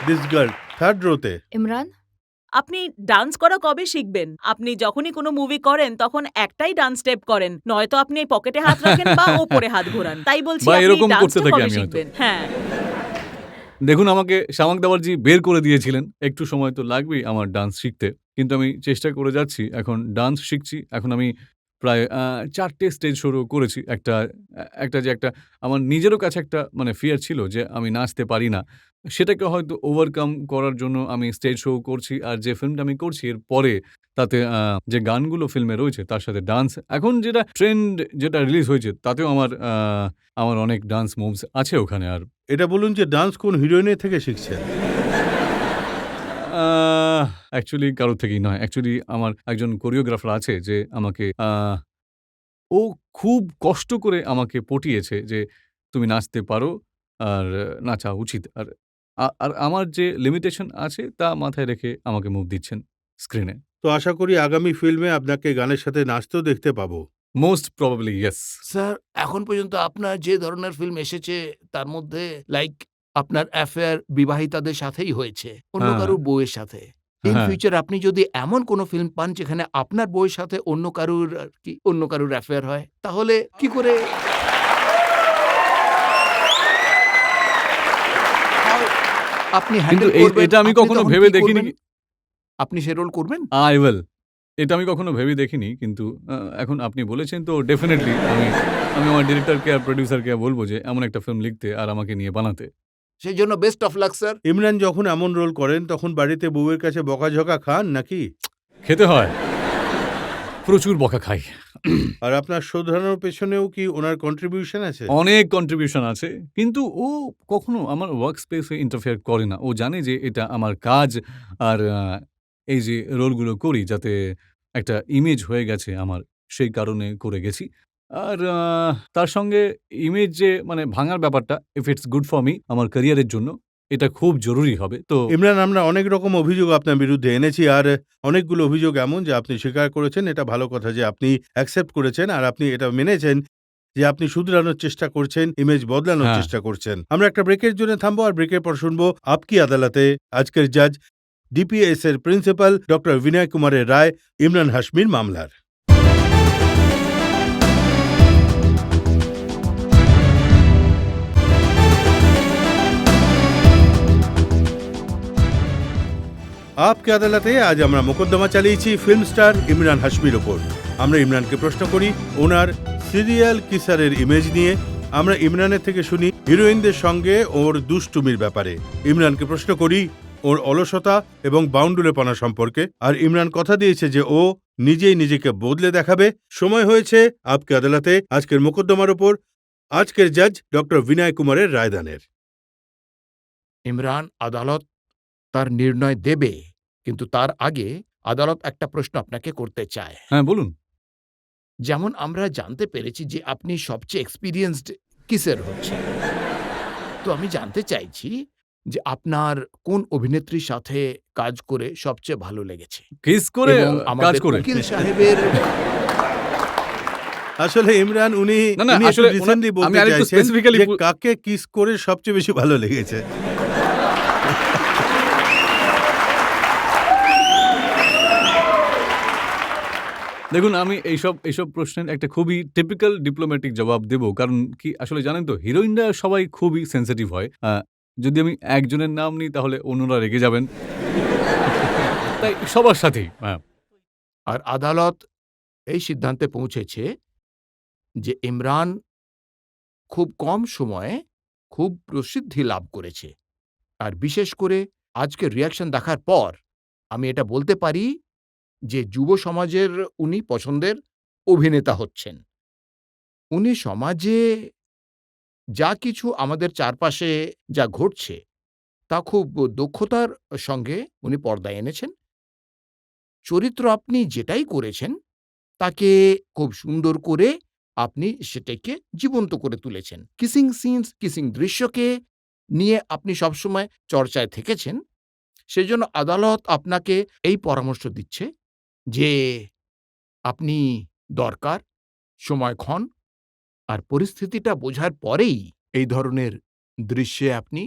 This girl third রোতে। ইমরান, আপনি ডান্স করা কবে শিখবেন? আপনি যখনই কোনো মুভি করেন তখন একটাই ডান্স স্টেপ করেন। নয়তো আপনি পকেটে হাত রাখেন বা ওপরে হাত ঘোরান। তাই বলছি বা আপনি এরকম করতে ডান্সটা থাকি কবে আমি হয়তো। শিখবেন? হ্যাঁ। দেখুন আমাকে শামাক দাবারজি বের করে দিয়েছিলেন। একটু সময় তো লাগবেই আমার ডান্স শিখতে। কিন্তু আমি চেষ্টা করে যাচ্ছি। এখন ডান্স শিখছি। এখন আমি প্রায় ৪ টে স্টেজ শোও করেছি। একটা আমার নিজেরও কাছে একটা মানে ফিয়ার ছিল যে আমি নাচতে পারি না। সেটাকে হয়তো ওভারকাম করার জন্য আমি স্টেজ শো করছি। আর যে ফিল্মটা আমি করছি এর পরে তাতে যে গানগুলো ফিল্মে রয়েছে তার সাথে ডান্স এখন যেটা ট্রেন্ড যেটা রিলিজ হয়েছে তাতেও আমার অনেক ডান্স মুভস আছে ওখানে। আর এটা বলুন যে ডান্স কোন হিরোইনের থেকে শিখছেন? অ্যাকচুয়ালি কারো থেকেই নয়। অ্যাকচুয়ালি আমার একজন কোরিওগ্রাফার আছে যে আমাকে ও খুব কষ্ট করে আমাকে পটিয়েছে যে, "তুমি নাচতে পারো আর নাচা উচিত।" আর আমার যে লিমিটেশন আছে তা মাথায় রেখে আমাকে মুভ দিচ্ছেন স্ক্রিনে। তো আশা করি আগামী ফিল্মে আপনাকে গানের সাথে নাচতেও দেখতে পাবো। Most probably yes. স্যার এখন পর্যন্ত আপনার যে ধরনের ফিল্ম এসেছে তার মধ্যে লাইক আপনার অ্যাফেয়ার বিবাহিতাদের সাথেই হয়েছে, অন্য হ্যাঁ। কারুর বউয়ের সাথে। ইন হ্যাঁ। ফিউচার আপনি যদি এমন কোনো ফিল্ম পান যেখানে আপনার বউয়ের সাথে অন্য কারুর অ্যাফেয়ার হয়, তাহলে কি করে আপনি কিন্তু হ্যান্ডেল করবেন? এটা আমি আপনি কখনো তখন ভেবে কি দেখিনি। করবেন? আপনি সে রোল করবেন? I will. এটা আমি কখনো ভেবে দেখিনি। কিন্তু এখন আপনি বলেছেন তো ডেফিনিটলি আমি আমার ডিরেক্টরকে আর প্রোডিউসারকে বলব যে এমন একটা ফিল্ম লিখতে আর আমাকে নিয়ে বানাতে। সেই জন্য best of luck sir. Imran যখন এমন রোল করেন তখন বাড়িতে বউয়ের কাছে বকাঝকা খান নাকি? খেতে হয়। প্রচুর বকা খাই। আর আপনার শোধরানোর পেছনেও কি ওনার কন্ট্রিবিউশন আছে? অনেক কন্ট্রিবিউশন আছে। কিন্তু ও কখনো আমার ওয়ার্ক স্পেসে ইন্টারফেয়ার করে না। ও জানে যে এটা আমার কাজ আর এই যে রোলগুলো করি যাতে একটা ইমেজ হয়ে গেছে আমার, সেই কারণে করে গেছি। আর তার সঙ্গে ইমেজ যে মানে ভাঙার ব্যাপারটা, if it's good for me আমার ক্যারিয়ারের জন্য, এটা খুব জরুরি হবে। তো ইমরান, আমরা অনেক রকম অভিযোগ আপনার বিরুদ্ধে এনেছি, আর অনেকগুলো অভিযোগ এমন যে আপনি স্বীকার করেছেন। এটা ভালো কথা যে আপনি অ্যাকসেপ্ট করেছেন আর আপনি এটা মেনেছেন যে আপনি শুধরানোর চেষ্টা করছেন, ইমেজ বদলানোর হ্যাঁ। চেষ্টা করছেন। আমরা একটা ব্রেকের জন্য থামবো, আর ব্রেকের পর শুনবো আপকি আদালতে আজকের জাজ ডিপিএস এর প্রিন্সিপাল ডক্টর বিনয় কুমারের রায় ইমরান হাশমির মামলার। আপকে আদালতে আজ আমরা মোকদ্দমা চালিয়েছি ফিল্ম স্টার ইমরান হাশমির ওপর। আমরা ইমরানকে প্রশ্ন করি ওনার সিরিয়াল কিসারের ইমেজ নিয়ে। আমরা ইমরানের থেকে শুনি হিরোইনদের সঙ্গে ওর দুষ্টুমির ব্যাপারে। ইমরানকে প্রশ্ন করি ওর অলসতা এবং বাউন্ডুলেপনা সম্পর্কে। আর ইমরান কথা দিয়েছে যে ও নিজেই নিজেকে বদলে দেখাবে। সময় হয়েছে আপকে আদালতে আজকের মোকদ্দমার ওপর আজকের জাজ ডক্টর বিনয় কুমারের রায়দানের। ইমরান, আদালত তার নির্ণয় দেবে, কিন্তু তার আগে আদালত একটা প্রশ্ন আপনাকে করতে চায়। হ্যাঁ, বলুন। যেমন আমরা জানতে পেরেছি যে আপনি সবচেয়ে এক্সপিরিয়েন্সড কিসের হচ্ছেন। তো আমি জানতে চাইছি যে আপনার কোন অভিনেত্রীর সাথে কাজ করে সবচেয়ে ভালো লেগেছে? কিস করে এবং কাজ আমাদের করে। উকিল সাহেবের আসলে ইমরান উনি না, না, উনি একটু আসলে recently আমি বলতে আরেকটু চাইছেন specifically যে কাকে কিস করে সবচেয়ে বেশি ভালো লেগেছে। দেখুন, আমি এইসব প্রশ্নের একটা খুবই টিপিক্যাল ডিপ্লোম্যাটিক জবাব দেব। কারণ কি আসলে জানেন তো, হিরোইনরা সবাই খুবই সেনসিটিভ হয়। যদি আমি একজনের নাম নিই তাহলে অন্যরা রেগে যাবেন। তাই সবার সাথেই। আর আদালত এই সিদ্ধান্তে পৌঁছেছে যে ইমরান খুব কম সময়ে খুব প্রসিদ্ধি লাভ করেছে। আর বিশেষ করে আজকের রিয়াকশন দেখার পর আমি এটা বলতে পারি যে যুব সমাজের উনি পছন্দের অভিনেতা হচ্ছেন। উনি সমাজে যা কিছু আমাদের চারপাশে যা ঘটছে তা খুব দক্ষতার সঙ্গে উনি পর্দায় এনেছেন। চরিত্র আপনি যেটাই করেছেন তাকে খুব সুন্দর করে আপনি সেটাকে জীবন্ত করে তুলেছেন। কিসিং সিনস, কিসিং দৃশ্যকে নিয়ে আপনি সবসময় চর্চায় থেকেছেন। সেজন্য আদালত আপনাকে এই পরামর্শ দিচ্ছে যে আপনি দরকার সময়ক্ষণ আর পরিস্থিতিটা বোঝার পরেই এই ধরনের দৃশ্যে আপনি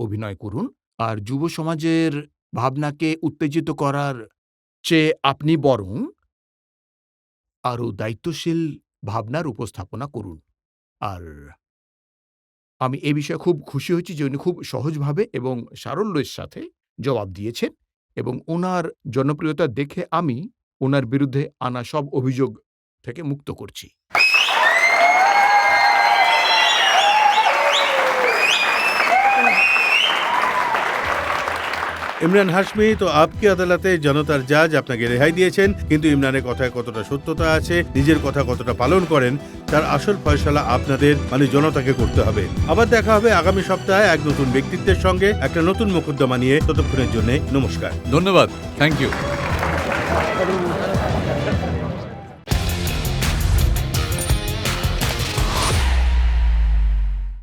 অভিনয় করুন। আর যুব সমাজের ভাবনাকে উত্তেজিত করার চেয়ে আপনি বরং আরও দায়িত্বশীল ভাবনার উপস্থাপনা করুন। আর আমি এ বিষয়ে খুব খুশি হয়েছি যে উনি খুব সহজভাবে এবং সারল্যের সাথে জবাব দিয়েছেন, এবং ওনার জনপ্রিয়তা দেখে আমি ওনার বিরুদ্ধে আনা সব অভিযোগ থেকে মুক্ত করছি। ইমরান হাশমি, তো আপকি আদালতে জনতার জাজ আপনাকে রেহাই দিয়েছেন, কিন্তু ইমরানের কথায় কতটা সত্যতা আছে, নিজের কথা কতটা পালন করেন, তার আসল ফয়সালা আপনাদের মানে জনতাকে করতে হবে। আবার দেখা হবে আগামী সপ্তাহে এক নতুন ব্যক্তিত্বের সঙ্গে একটা নতুন মোকদ্দমা নিয়ে। ততক্ষণের জন্য নমস্কার। ধন্যবাদ। Thank you.